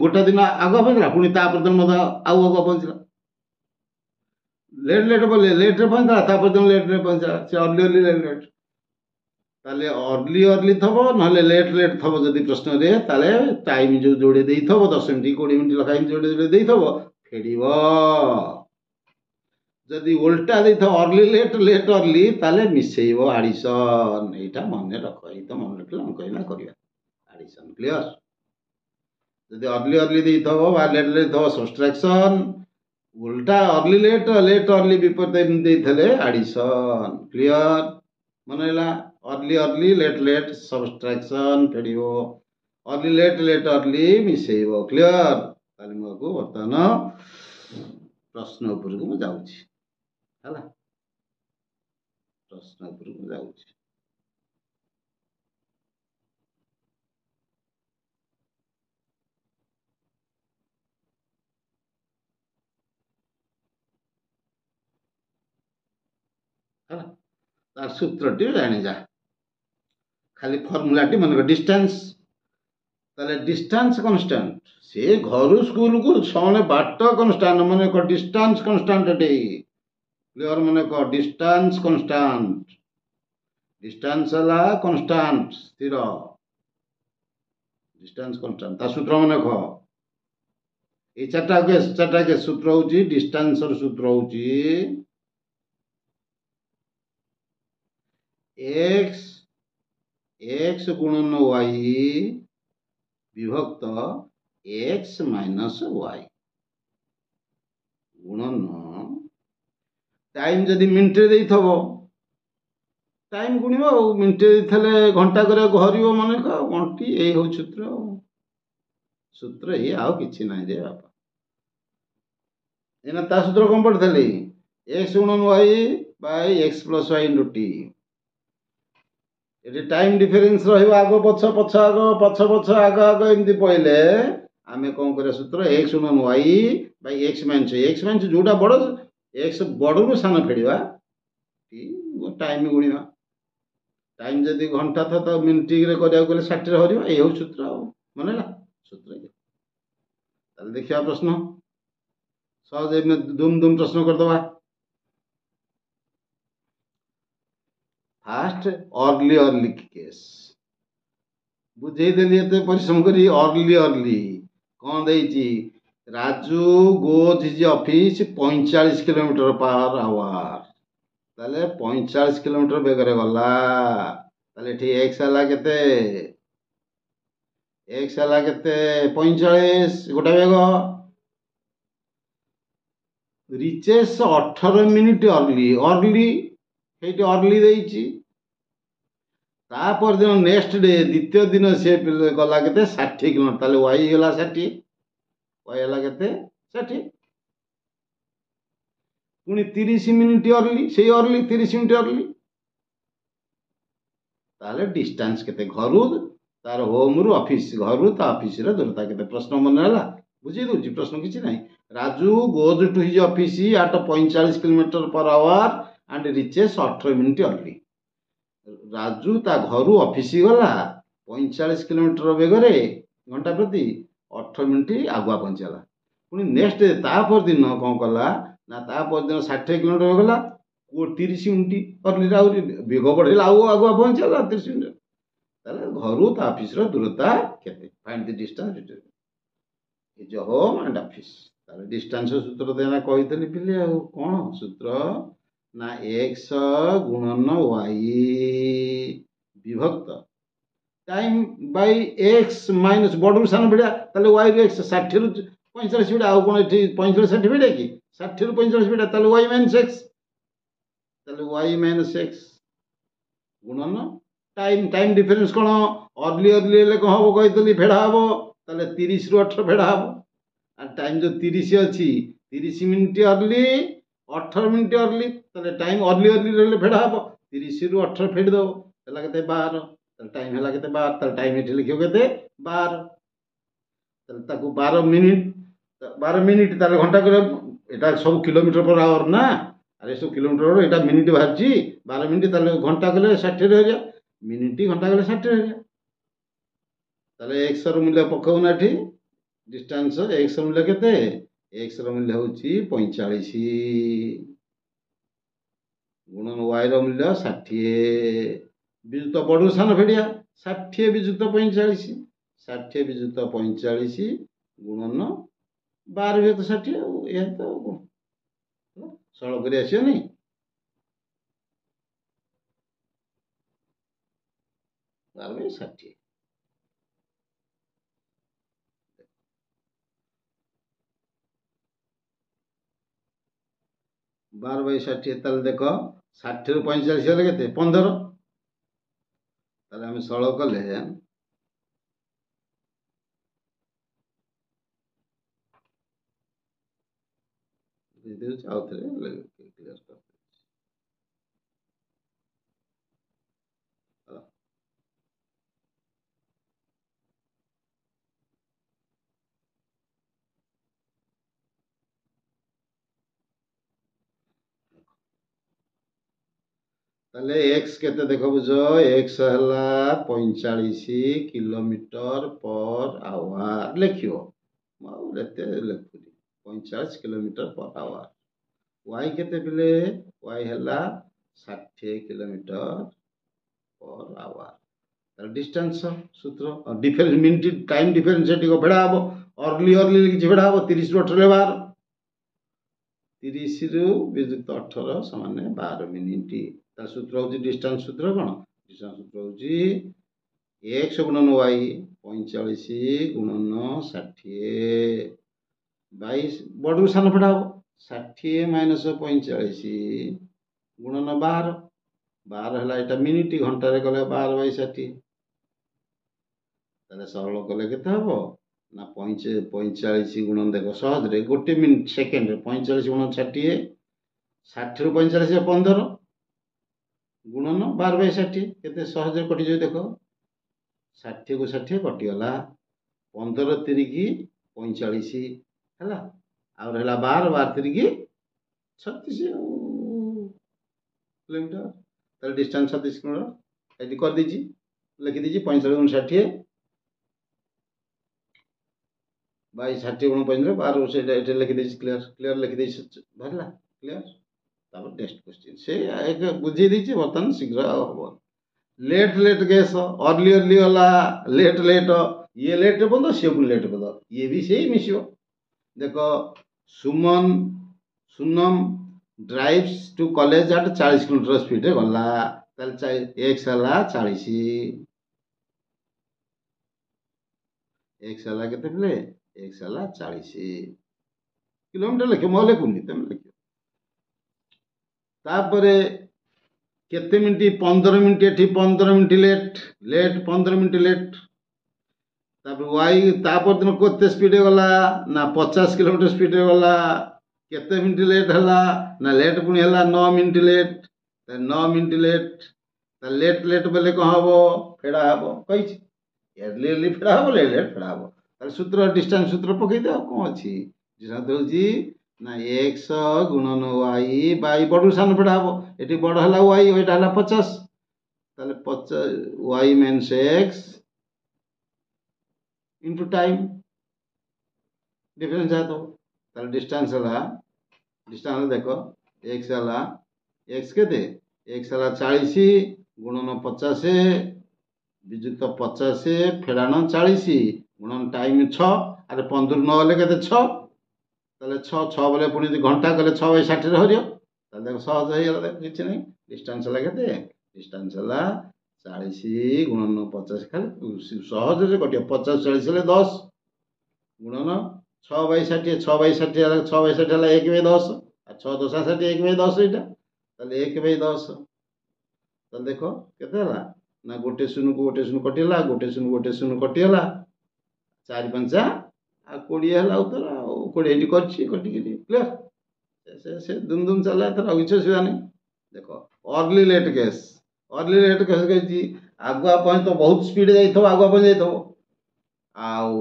गोटा दिन आगुआ पहुंचला पुणी तापर दिन मत आउ आगुआ पहुंचला लेट लेट बोले लेट रे पहुंचला तापर दिन लेट रे पहुंचला से अर्ली अर्ली लेट लेट ताले अर्ली अर्ली थबो नहले लेट लेट थबो जदी प्रश्न रे ताले टाइम जो जोड़े देई थबो 10 मिनिट 20 मिनिट लखाई जोड़े जोड़े देई थबो फेडिवो जदी उल्टा देई थबो अर्ली लेट लेट अर्ली ताले मिसेइबो एडिशन एटा माने रख ई तो मन रखला हम कहिना करिया एडिशन क्लियर जदी अर्ली अर्ली देई थबो बा लेट लेट थबो सबट्रैक्शन उल्टा अर्ली लेट लेट अर्ली विपरीत देई थले एडिशन क्लियर मनैला early early late late subtraction फेडिवो अर्ली लेट अर्ली मिसेइबो क्लियर ताले मको वर्तमान प्रश्न ऊपर को जाउछि हला प्रश्न ऊपर को जाउछि हला तार सूत्रटी जानि जा खाली फॉर्मूलाटी मन डिस्टेंस ताले डिस्टेंस कांस्टेंट से घर स्कूल को सने बाट कांस्टेंट माने को डिस्टेंस कांस्टेंट एटे क्लियर माने को डिस्टेंस हला कांस्टेंट स्थिर डिस्टेंस कांस्टेंट ता सूत्र माने को ए चारटा के सूत्र होची डिस्टेंस र सूत्र होची x गुणन y विभक्त x माइनस y गुणन टाइम जदि मिनिट रे देइथबो टाइम गुणिबो मिनिट रे देथले घंटा करे घरिबो माने का घंटी एई हो सूत्र ए आउ किछि नै दे बापा एना ता सूत्र कोन पढथली x गुणन y by x plus y into t ये टाइम डिफरेंस रहिबो आगो पछ पछ आगो पछ पछ आगो आगो एमती पहिले आमे कोन करे सूत्र x गुणन y बाय x माइनस जोटा बड़ x बड़रू सान फेडिबा टी टाइम गुणिबा टाइम जदी घंटा था तो मिनिट रे करिया गेले 60 रे हरिबा ए हो सूत्र मानेला सूत्र ताले देखिया प्रश्न सहज में दुम दुम प्रश्न कर दबा फास्ट अर्ली अर्ली केस बुझे देली एते परिश्रम करी अर्ली अर्ली कौन देइची Raju goes is office 45 kilometre per hour ताले 45 किलोमीटर बेगरे गला ताले ठी x हला केते x हला केते 45 गोटा बेग रिचेस 18 मिनिट अर्ली अर्ली हेटी अर्ली देइची तापर दिन नेक्स्ट डे द्वितीय दिन से गला केते 60 किलोमीटर ताले y गला 60 y हला केते 60 पुणी 30 मिनिट अर्ली से अर्ली 30 मिनिट अर्ली ताले डिस्टेंस केते घरु तार होम रु ऑफिस घरु ता ऑफिस रे दूरता केते प्रश्न मन हला बुझी दोची प्रश्न किछि नाही Raju goes to his office at 45 kilometre per hour and reaches 18 minute early Raju ता घर ऑफिस गला 45 किलोमीटर बेगरे घंटा प्रति 18 मिनिट आगुआ पहुँचला पुणी नेक्स्ट तापर दिन कौन कला ना तापर दिन 60 किलोमीटर गला 30 मिनिट अर्ली बेग बढ़ेगा आगुआ पहुँचला 30 मिनिट घर ता ऑफिस दूरता केते find the distance between is home and office तार डिस्टेंस सूत्र देना कही पिले आ कौन सूत्र ना एक्स गुणन वाई विभक्त टाइम बाय एक्स माइनस बड़ सान भिड़ा ताले वाई रु एक्स 60 रु 45 भिड़ा आउ कोन एठी 45 60 भिड़ा कि 60 रु 45 भिड़ा ताले वाई माइनस एक्स ताले वाई माइनस एक्स गुणन टाइम टाइम डिफरेंस कौन अर्ली अर्ली हेल्ले कौन हम कही फेड़ा हम ताले 30 रु 18 फेड़ा हम आ टाइम जो 30 अच्छी 30 मिनिट अर्ली 18 मिनिट अर्ली ताले टाइम अर्ली अर्ली रहिले फेड़ा हम 30 रु 18 फेड़ दो हला केते 12 ताले टाइम हला केते 12 ताले टाइम एठी लिखियो केते 12 ताले ताकू 12 मिनिट ताले घंटा करे एटा सब किलोमीटर पर आवर ना अरे सब किलोमीटर एटा मिनिट बाहरची 12 मिनिट ताले घंटा कले 60 रे हो मिनिट घंटा गले 60 ताले एक्स रो मूल्य पकाउना एठी डिस्टेंस एक्स रो मूल्य केते एक्स रो मूल्य होची 45 गुणन वाई रो मूल्य 60 विजुक्त बडू सान फेडिया 60 विजुक्त 45 60 विजुक्त 45 गुणन 12 भी तो 60 ए तो सरल करी आसियो नहीं 12/60 12/60 ताले देख 60 रु 45 हेले केते 15 ताले हम सरल कले आउ थे क्लियर कर ताले एक्स केते देखो बुझो एक्स हला 45 किलोमीटर पर आवर लिखियो माउ लेते लिखुनी 45 किलोमीटर पर आवर वाई केते पिले वाई हला 60 किलोमीटर पर आवर तार डिस्टेंस सूत्र और difference minute time difference eighty को फेडा हबो अर्ली अर्ली लिखि फेडा हबो 30 रु 18 12 30 रु विजुक्त 18 समान 12 मिनिट तार सूत्र होची डिस्टेंस सूत्र कोन डिस्टेंस सूत्र होची x गुणन y 45 गुणन 60 22 बडू सान फेडा हबो 60 माइनस 45 गुणन 12 12 हला एटा मिनिट घंटा रे गले 12/60 ताले सरल कले केते हबो ना 45 गुणन देखो सहज रे गोटे मिनिट सेकेंड रे 45 गुणन 60 60 रु 45 15 गुणन 12/60 केते सहज रे कटि जो देखो 60 को 60 कटि गला 15 तिरिकी 45 हला आ रहला 12 12 तिरिकी 36 किलोमीटर ताले डिस्टेंस 36 किलोमीटर एडी कर दीजी लिखि दीजी 45 गुण 60 बाई 60 गुण 15 12 से एटे लिखि दीजी क्लियर क्लियर लिखि दीजी भरला क्लियर तापर नेक्स्ट क्वेश्चन से एक बुझी दीची बर्तन शीघ्र हबो लेट लेट गैस अर्ली अर्ली वाला लेट लेट ये लेट बंद से लेट बंद ये भी सही मिसियो देखो सुमन सुनम drives to college at 40 kilometre speed रे गला ताल एक्स हला 40 एक्स हला केते प्ले एक्स हला 40 किलोमीटर लिखे मोले कुनी तम लिखे तापरे केते मिनिट 15 मिनिट एठी 15 minute late late 15 minute late तापर वाई तापर दिन कोते स्पीड गला ना 50 किलोमीटर स्पीड गला केते मिनिट लेट हला ना लेट पुनी हला 9 मिनिट लेट 9 मिनिट लेट ता लेट लेट बेले को हबो फेडा हबो कहि एर्ली एर्ली फेडा हबो लेट लेट फेडा हबो तार सूत्र डिस्टेंस सूत्र पकई दे कोन अछि डिस्टेंस होजी ना एक्स गुणन वाई बाई बडू सान फेडा हबो एटी बड हला वाई एटा हला 50 ताले 50 y minus x into time difference है तो ताले डिस्टेंस देखो x हला x केते x हला 40 गुणन 50 विजुक्त 50 फेड़ाण 40 गुणन टाइम 6 अरे 15 नहले केते 6 ताले 6 6 बोले पुणी घंटा कले 6 बाय 60 रे हरियो ताले देखो सहज हो गला किछि नै डिस्टेंस हला केते डिस्टेंस हला 40 गुणन 50 खाली सहज रे कटियो 50 40 ले 10 गुणन 6 बाय 60 6 बाय 60 हला 6 बाय 60 हला 1 बाय 10 आ 6 10 60 1 बाय 10 एटा ताले 1 बाय 10 ताले देखो केते हला ना गोटे शून्य को गोटे शून्य कटिला गोटे शून्य कटिला 4 5 आ 20 हला उत्तर आ 20 एटी करछि कटिगिरी क्लियर से दुम दुम चला तर किछ सुवा नहीं देखो अर्ली लेट केस कहछि आगुआ पहुंच तो बहुत स्पीड जाइथो आगुआ पहुंच जाइथो आउ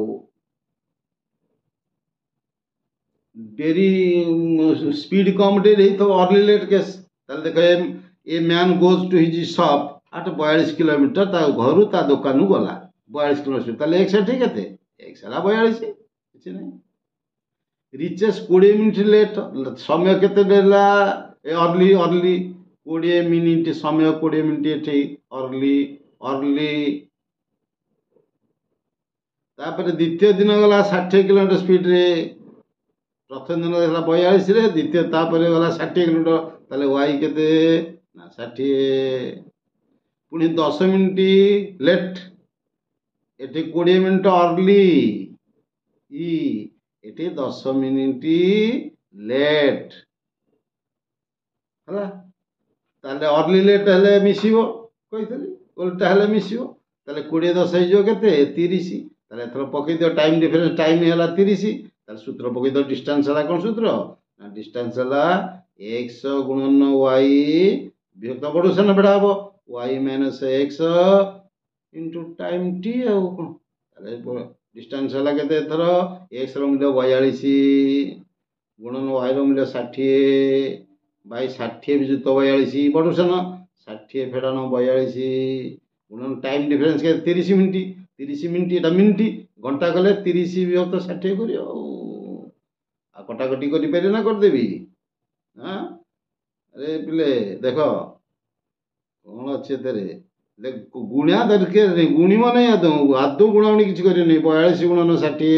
डेरी स्पीड कम डेरी तो अर्ली लेट केस ताले देखो a man goes to his shop at 42 kilometre ता घर ता दुकान गला 42 किलोमीटर ताले एक ठीक है एक साला 42 किछि नहीं रिचेस 20 मिनिट लेट समय केते देला ए अर्ली 20 मिनिट समय 20 मिनिट एठी अर्ली तापर द्वितीय दिन गला 60 किलोमीटर स्पीड रे प्रथम दिन गला 42 रे द्वितीय तापर गला 60 किलोमीटर ताले वाई केते ना 60 पुणी 10 मिनिट लेट एटी 20 मिनिट अर्ली एटी 10 मिनिट लेट हला ताले अर्ली लेट हेले मिसिबो कहितली उल्टा हेले मिसिबो ताले 20 10 हे जो केते 30 ताले एथर पकई दियो टाइम डिफरेंस टाइम हेला 30 ताले सूत्र पकई दियो डिस्टेंस हला कोन सूत्र ना डिस्टेंस हला x गुणन y विभक्त बडुसन बेडाबो y minus x into time t आ कोन ताले डिस्टेंस हला केते एथर x रो मूल्य 42 गुणन y रो मूल्य 60 बाई 60 विजुक्त 42 बडुसन 60 फेडाण 42 गुणन टाइम डिफरेंस के 30 मिनिट एटा मिनिट घंटा गले 30 विभक्त 60 करियो आ कटाकटी करि पारे ना कर देबी हां अरे पिले देखो कौन अच्छे तेरे गुणिया दरकार नहीं गुणिम नहीं आदौ गुणावणी किसी कर 42 गुणन 60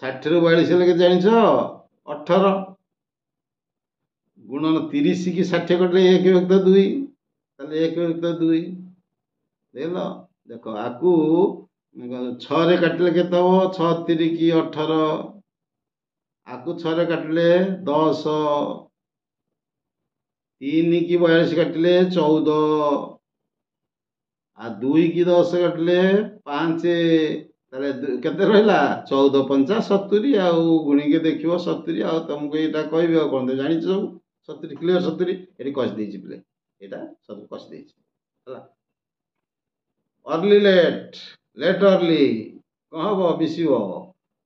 60 रू 42 लगे जान 18 गुणन 30 की 60 कटे 1 विभक्त 2 ताले 1 विभक्त 2 देलो देखो आकू 6 रे काटले केते हो 6 3 की 18 आकू 6 रे काटले 10 3 की 42 काटले 14 आ 2 की 10 काटले 5 ताले केते रहला 14 5 70 आ गुणी के देखियो 70 आ तुमको एटा कहबे कोन दे जानि छ 70 क्लियर 70 एटी कस देछि प्ले एटा सब कस देछि हला अर्ली लेट अर्ली कहबो बिसिबो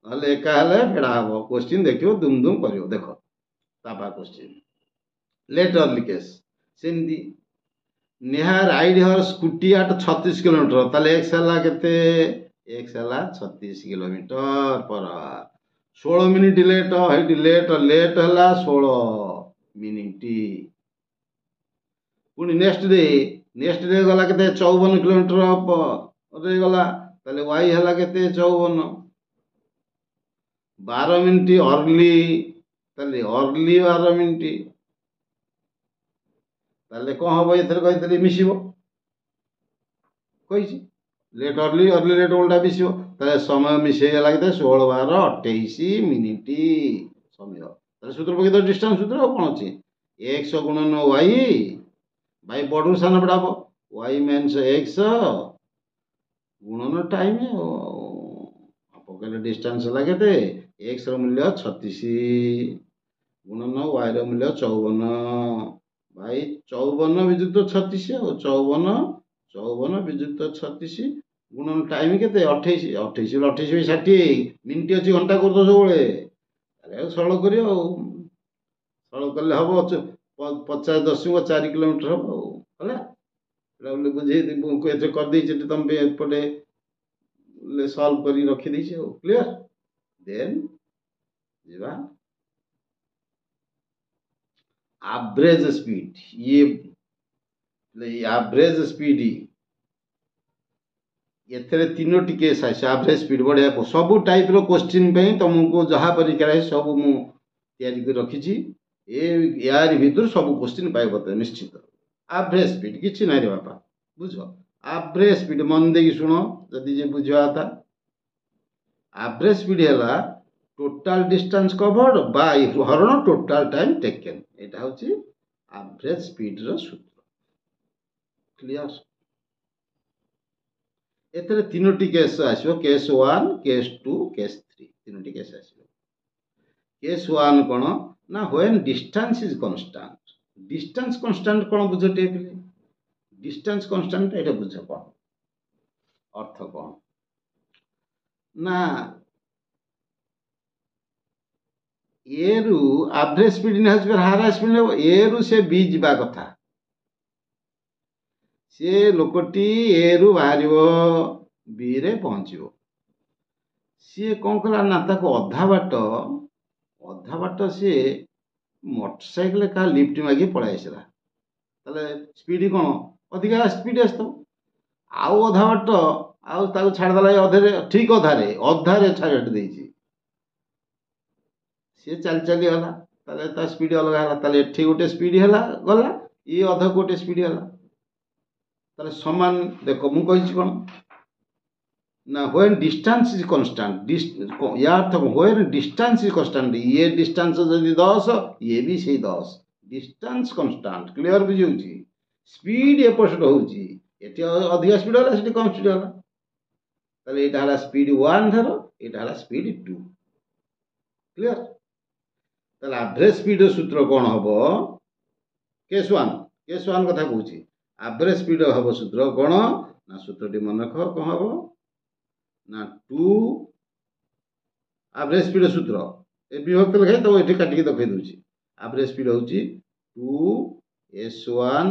हले एका हले फेडा हबो क्वेश्चन देखियो दुम दुम करियो देखो तापा क्वेश्चन लेट अर्ली केस सेमदी Neha ride her scooty at 36 kilometre ताले एक्स हला केते एक्स हला 36 किलोमीटर पर 16 मिनिट लेट हेटी लेट हला 16 मिनिट पुनी नेक्स्ट डे गला केते 54 किलोमीटर रे गला ताले वाई हला केते 54 12 मिनिट अर्ली ताले अर्ली 12 मिनिट ताले कौन हम एथर कहितली मिसिबो कहिछि लेट अर्ली लेट उल्टा मिसिबो ताले समय मिसे गला केते 16 12 28 मिनिट समय ताले सूत्र पके डिस्टेंस सूत्र कोन अछि x गुणन y बाय बडू सान बडाबो y माइनस x गुणन टाइम पकेले डिस्टेंस लागेते x रो मूल्य 36 गुणन y रो मूल्य 54 भाई 54 विजुक्त 36 और 54 विजुक्त 36 गुणन टाइम केते 28 28 28 60 मिनिट अछि घंटा कर दो सबले अरे सरल करियो सरल करले हबो 50 10 4 किलोमीटर हबो हला बुझे कर देछे तुम एपटे सॉल्व करी रखी देछे हो क्लियर देन जीवा एवरेज स्पीड ये एवरेज स्पीड एथरे तीनोटी केस आसे एवरेज स्पीड बढ़िया सब टाइप रो क्वेश्चन पे तुमको जहाँ परीक्षा सब मु तैयारी कर रखी यार भीतर सब क्वेश्चन पाइब निश्चित एवरेज स्पीड किसी ना रे बापा बुझ एवरेज स्पीड मन दे शुण जदि जे बुझा था एवरेज स्पीड है टोटाल डिस्टेंस कवर्ड बाय हरण टोटाल टाइम टेकन एटा होची एवरेज स्पीड रो सूत्र क्लियर एथरे तीनोटी केस आसो केस 1 केस 2 केस 3 तीनोटी केस आसो केस 1 कोन ना व्हेन डिस्टेंस इज कांस्टेंट कोन बुझटे पिले डिस्टेंस कांस्टेंट एटा बुझ कोन अर्थ कोन ना ए रु एवरेज स्पीड ने हस्बर हारा स्पीड ए रु से बी जीवा कथा से लोकटी ए रु बाहर बी रे पहुंचो सी कौन कला ना ताको अधा बाट सी मोटरसाइकिल का लिफ्ट मागी पळाई आसला ताले स्पीड कोन अधिका स्पीड आस्तो आउ अधा बाट आउ ताको छाड़ दला अधे ठीक अधारे छाड़ देछि सी चल चली गला ताले ता स्पीड अलग हला ताले एठी गोटे स्पीड हला गला ये अध गोटे स्पीड हला ताले समान देखो मु कहिछि कोन ना व्हेन डिस्टेंस इज कांस्टेंट या अर्थ व्हेन डिस्टेंस इज कांस्टेंट ये डिस्टेंस जदि 10 ये भी सही 10 डिस्टेंस कांस्टेंट क्लियर बुझौछि स्पीड एपट होउछि एठी अधिक स्पीड हला सेठी कम स्पीड हला ताले एटा हला स्पीड 1 धरो एटा हला स्पीड 2 क्लियर ताले एवरेज स्पीड सूत्र कोन हबो केस 1 कथा कहूछि एवरेज स्पीड हबो सूत्र कोन ना सूत्रटी मन रख कोन हबो ना 2 एवरेज स्पीड सूत्र ए विभक्त लिखाई तो एठी काटी के देखै दोछि एवरेज स्पीड होछि 2 s1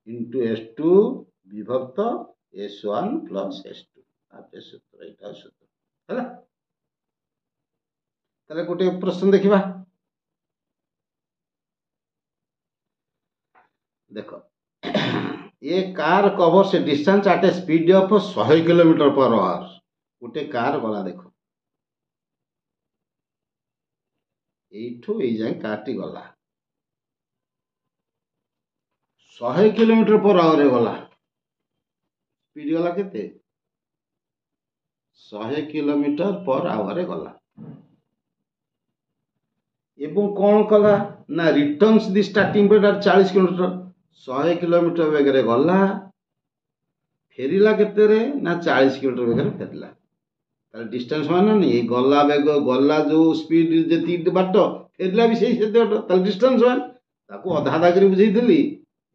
into s2 विभक्त s1 plus s2 एवरेज सूत्र एटा सूत्र हला ताले गोटे प्रश्न देखिबा देखो ये car covers a distance at a speed of 100 kilometre per hour गोटे कार गला देखो एठू ए जाय कारटी गला 100 किलोमीटर पर आवर रे गला स्पीड गला केते 100 किलोमीटर पर आवर रे गला एवं कौन कला ना returns the starting point 40 kilometre 100 kilometre वेग रे गला फेरिला केते रे ना 40 किलोमीटर वेग रे फेरिला तार डिस्टेंस मान नहीं गला वेग गला जो स्पीड जेती बाट फेरिला भी सही सेते बाट तार डिस्टेंस मान ताको अधा आधा करी बुझेई दिली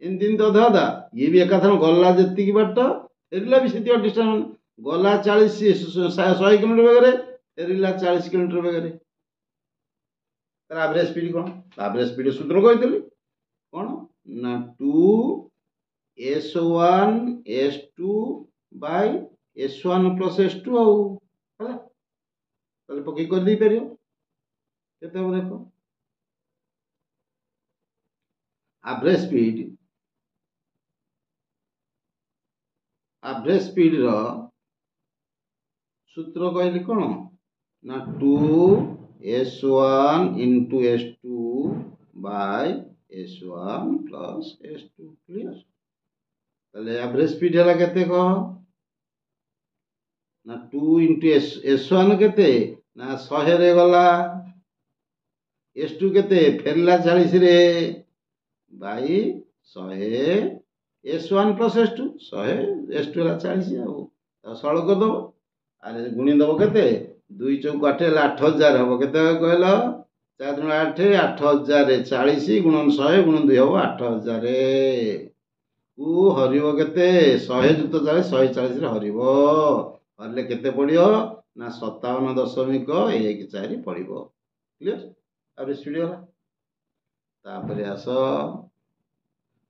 इन दिन तो अधा आधा ये भी एकाथन गला जेती की बाट फेरिला भी सेती डिस्टेंस गला 40 100 किलोमीटर वेग रे फेरिला 40 किलोमीटर वेग रे एवरेज स्पीड कौन एवरेज स्पीड सूत्र कही कौन ना 2 s1 s2 bye s1 plus s2 आउ हला ताले पकी कर दी परियो केते हो देखो एवरेज स्पीड रो सूत्र कहली कौन ना 2 s1 into s2 by s1 plus s2 clear ताले एवरेज स्पीड हला केते को ना 2 into s1 केते ना 100 रे गला s2 केते फेरला 40 रे by 100 s1 plus s2 100 s2 हला 40 आ सळ कर दबो अरे गुणी दबो केते 2 चौक 8 8000 हम केते कहलो 4 गुण 8 8000 40 गुणन 100 गुणन 2 हम 8000 उ हरिबो केते 100 जुत 40 140 रे हरिबो हरले केते पडियो ना 57.14 पडिबो क्लियर अब स्टूडियो तापरे आसो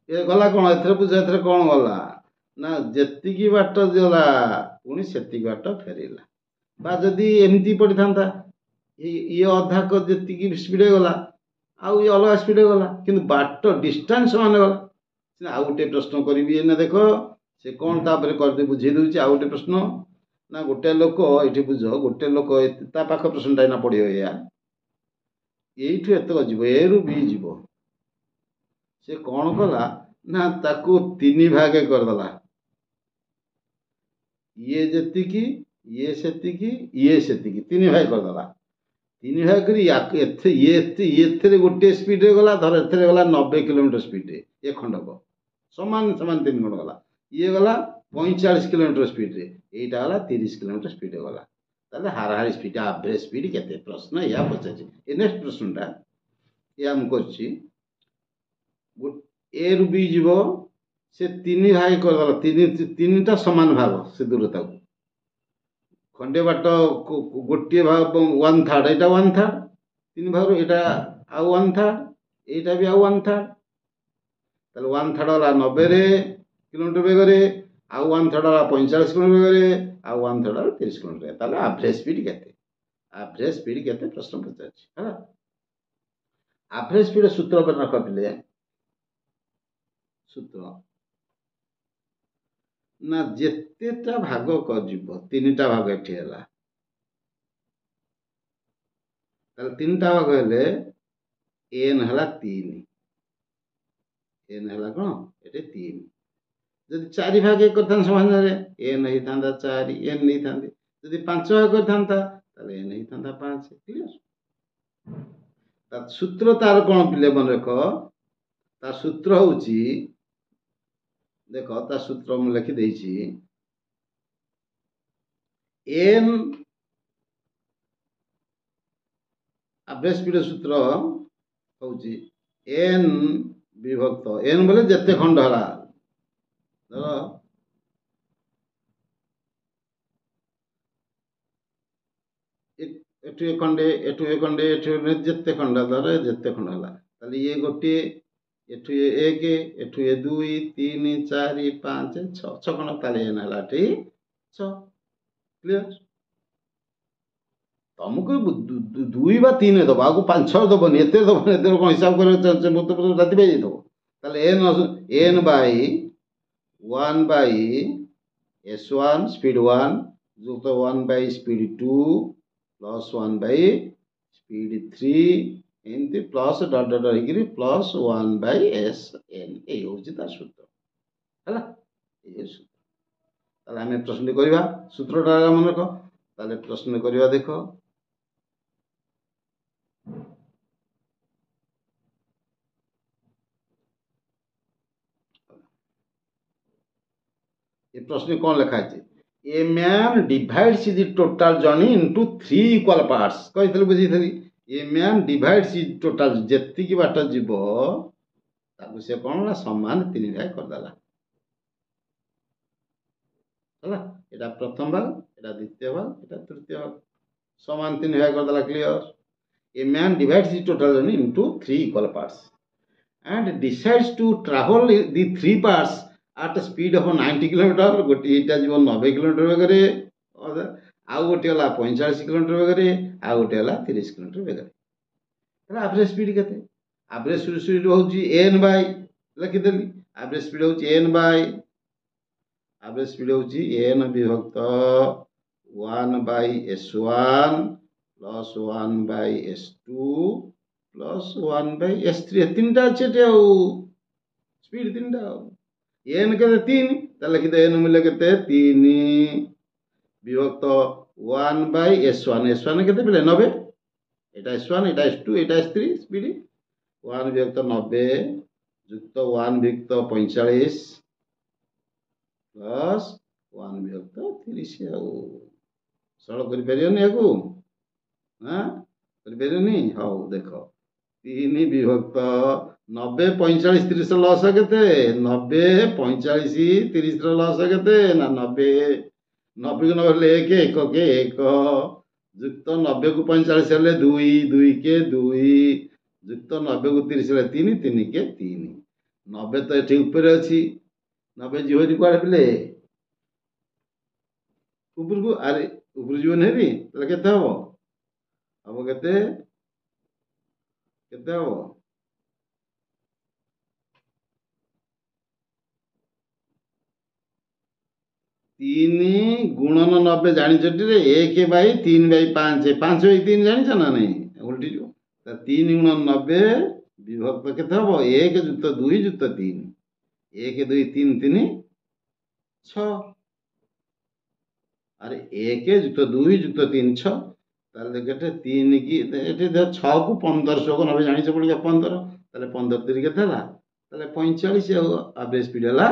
ଏ ଗଲା କ'ଣ ଏଥିରେ ବୁଝ ଏଥିରେ କ'ଣ ଗଲା ନା ଯେତିକି ବାଟ ଗଲା ପୁଣି ସେତିକି ବାଟ ଫେରିଲା। ବା ଯଦି ଏମିତି ପଡ଼ିଥାନ୍ତା ଇଏ ଅଧା ଯେତିକି ସ୍ପିଡ଼ରେ ଗଲା ଆଉ ଇଏ ଅଲଗା ସ୍ପିଡ଼ରେ ଗଲା କିନ୍ତୁ ବାଟ ଡିଷ୍ଟାନ୍ସ ସମାନ ଗଲା। ଆଉ ଗୋଟେ ପ୍ରଶ୍ନ କରିବି ଏଇନା ଦେଖ ସେ କ'ଣ ତାପରେ କରିଦେଇ ବୁଝେଇ ଦେଉଛି। ଆଉ ଗୋଟେ ପ୍ରଶ୍ନ ନା ଗୋଟେ ଲୋକ ଏଇଠି ବୁଝ ଗୋଟେ ଲୋକ ତା ପାଖ ପ୍ରଶ୍ନଟା ଏଇନା ପଡ଼ିବ ଏଇଆ ଏଇଠୁ ଏତକ ଯିବ ଏ ରୁ ବି ଯିବ ସେ କ'ଣ କଲା ନା ତାକୁ 3 ଭାଗ କରିଦେଲା। ଇଏ ଯେତିକି ଇଏ ସେତିକି ଇଏ ସେତିକି 3 ଭାଗ କରିଦେଲା। 3 ଭାଗ କରି ଏଥିରେ ଗୋଟିଏ ସ୍ପିଡ଼ରେ ଗଲା ଧର ଏଥିରେ ଗଲା 90 କିଲୋମିଟର ସ୍ପିଡ଼ରେ ଏ ଖଣ୍ଡକ ସମାନ ସମାନ 3 ଖଣ୍ଡ ଗଲା। ଇଏ ଗଲା 45 କିଲୋମିଟର ସ୍ପିଡ଼ରେ ଏଇଟା ଗଲା 30 କିଲୋମିଟର ସ୍ପିଡ଼ରେ ଗଲା। ତାହେଲେ ହାରାହାରି ସ୍ପିଡ଼ ଆଭରେଜ ସ୍ପିଡ଼ କେତେ ପ୍ରଶ୍ନ ଏହା ପଚାରିଛି। ଏ ନେକ୍ସଟ ପ୍ରଶ୍ନଟା ଏହା ମୁଁ କରିଛି ଏ ରୁ ବି ଯିବ ସେ 3 ଭାଗ କରିଦେଲା ତିନିଟା ସମାନ ଭାଗ ସେ ଦୂରତାକୁ ଖଣ୍ଡେ ବାଟ ଗୋଟିଏ ଭାଗ 1/3 ଏଇଟା 1/3 3 ଭାଗରୁ ଏଇଟା ଆଉ 1/3 ଏଇଟା ବି ଆଉ 1/3 ତାହେଲେ 1/3 ଗଲା 90 କିଲୋମିଟର ବେଗରେ ଆଉ 1/3 ଗଲା 45 କିଲୋମିଟର ବେଗରେ ଆଉ 1/3 ଗଲା 30 କିଲୋମିଟର ବେଗରେ। ତାହେଲେ ଆଭରେଜ ସ୍ପିଡ କେତେ ପ୍ରଶ୍ନ ପଚାରିଛି ହେଲା। ଆଭରେଜ ସ୍ପିଡ ସୂତ୍ର ଉପରେ ରଖିଲେ ସୂତ୍ର ନା ଯେତେଟା ଭାଗ ଯିବ 3ଟା ଭାଗ ଏଠି ହେଲା ତାହେଲେ 3ଟା ଭାଗ ହେଲେ n ହେଲା 3 n ହେଲା କ'ଣ ଏଠି 3 ଯଦି 4 ଭାଗ କରିଥାନ୍ତେ ସମାନରେ n ହେଇଥାନ୍ତା 4 n ନେଇଥାନ୍ତେ ଯଦି 5 ଭାଗ କରିଥାନ୍ତା ତାହେଲେ n ହେଇଥାନ୍ତା 5 କ୍ଲିୟର। ତା ସୂତ୍ର ତାର କ'ଣ ପିଲେ ମନେ ରଖ ତା ସୂତ୍ର ହେଉଛି ଦେଖ ତା ସୂତ୍ର ମୁଁ ଲେଖି ଦେଇଛି n ଆଭରେଜ ସ୍ପିଡ ସୂତ୍ର ହେଉଛି n ବିଭକ୍ତ n ବୋଲେ ଯେତେ ଖଣ୍ଡ ହେଲା ଧର ଏଠୁ ଏ ଖଣ୍ଡେ ଏଠୁ ଏ ଖଣ୍ଡେ ଏଠୁ ଯେତେ ଖଣ୍ଡ ଧର ଯେତେ ଖଣ୍ଡ ହେଲା ତାହେଲେ ଇଏ ଗୋଟିଏ ଏଠୁ ଏ 1 ଏଠୁ ଏ 2 3 4 5 6 ଖଣ୍ଡ ତାହେଲେ n ହେଲା ଏଠି 6 କ୍ଲିୟର। ତମକୁ 2 ବା 3 ଦେବ ଆଉ 5-6 ଦେବନି ଏତେ ଦେବନି ଏତେ କ'ଣ ହିସାବ କରିବାକୁ ଚାହୁଁଛ ମୁଁ ତ ରାତି ପାଇ ଯାଇଥିବ। ତାହେଲେ n Bai 1 Bai s1 speed 1 ଯୁକ୍ତ 1 Bai speed 2 plus 1 Bai speed 3 ଏମିତି ପ୍ଲସ୍ ଡଟ୍ ଡଟ୍ ହେଇକିରି ପ୍ଲସ୍ 1 ବାଇ ଏସ୍ ଏନ୍ ଏଇ ହେଉଛି ତାର ସୂତ୍ର ହେଲା। ଏଇ ସୂତ୍ର ତାହେଲେ ଆମେ ପ୍ରଶ୍ନ କରିବା ସୂତ୍ରଟା ମନେ ରଖ ତାହେଲେ ପ୍ରଶ୍ନ କରିବା ଦେଖ ଏ ପ୍ରଶ୍ନ କ'ଣ ଲେଖା ଅଛି a man divides the total journey into 3 equal parts କହିଥିଲି ବୁଝେଇଥିଲି ଏ ମ୍ୟାନ୍ ଡିଭାଇଡ୍ସ ଟୋଟାଲ ଯେତିକି ବାଟ ଯିବ ତାକୁ ସେ କ'ଣ ନା ସମାନ 3 ଭାଗ କରିଦେଲା ହେଲା। ଏଇଟା ପ୍ରଥମ ଭାଗ ଏଇଟା ଦ୍ୱିତୀୟ ଭାଗ ଏଇଟା ତୃତୀୟ ଭାଗ ସମାନ 3 ଭାଗ କରିଦେଲା clear. A man divides the total journey into 3 equal parts and decides to travel the 3 parts at a speed of 90 kilometre गोटे एटा जीव 90 किलोमीटर बेगरे आउ गोटे होला 45 किलोमीटर बेगरे आउ गोटे होला 30 किलोमीटर बेगरे ताले एवरेज स्पीड केते एवरेज स्पीड होची n बाय लिखि देली एवरेज स्पीड होची n बाय एवरेज स्पीड होची n विभक्त 1 by s1 plus 1 by s2 plus 1 by s3 तीनटा अच्छे स्पीड 3टा n के 3 ताले लिखि दे n मूल्य केते 3 विभक्त 1 बाय s1 केते पिले 90 एटा s1 एटा s2 एटा s3 स्पीड 1 विभक्त 90 युक्त 1 विभक्त 45 प्लस 1 विभक्त 30 सरल करि परियोनी याकू हां करि परियोनी हाउ देखो 3 विभक्त 90 45 30 लस केते 90 45 30 लस केते ना 90 90 को 90 ले 1 1 के 1 युक्त 90 को 45 ले 2 2 के 2 युक्त 90 को 30 ले 3 3 के 3 90 तो ये ऊपर अच्छी 90 जीवन कुआड़े पिले ऊपर को अरे ऊपर जीवन है भी केते हम केते केते हम 3 गुणन 90 जानी रे 1/3/5 5/3 जानी ना नहीं उल्टी जो 3 गुणन 90 विभक्त केते हम 1 जुक्त 2 जुक्त 3 1 2 3 3 6 अरे 1 जुक्त 2 जुक्त 3 6 ताले केते 3 की एटे 6 को 1500 को 90 जानी पड़ेगा 15 ताले 15 3 केते हला ताले 45 एवरेज स्पीड हला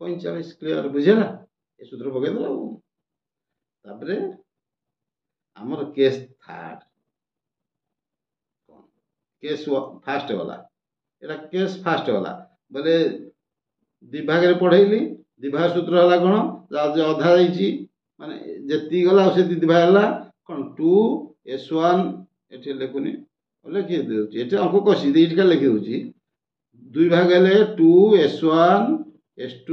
45 क्लियर बुझेला ये सूत्र पकड़ दो तापरे हमर केस थर्ड केस फास्ट वाला एटा केस फास्ट वाला बोले विभाग रे पढ़ैली विभाग सूत्र हला कोन अधा दैची माने जेती गला से विभाग हला कोन 2 s1 एठी लेखुनी लिखि देउची एठी अंक कसी देइटका लिखि देउची दुई भाग हेले 2 s1 s2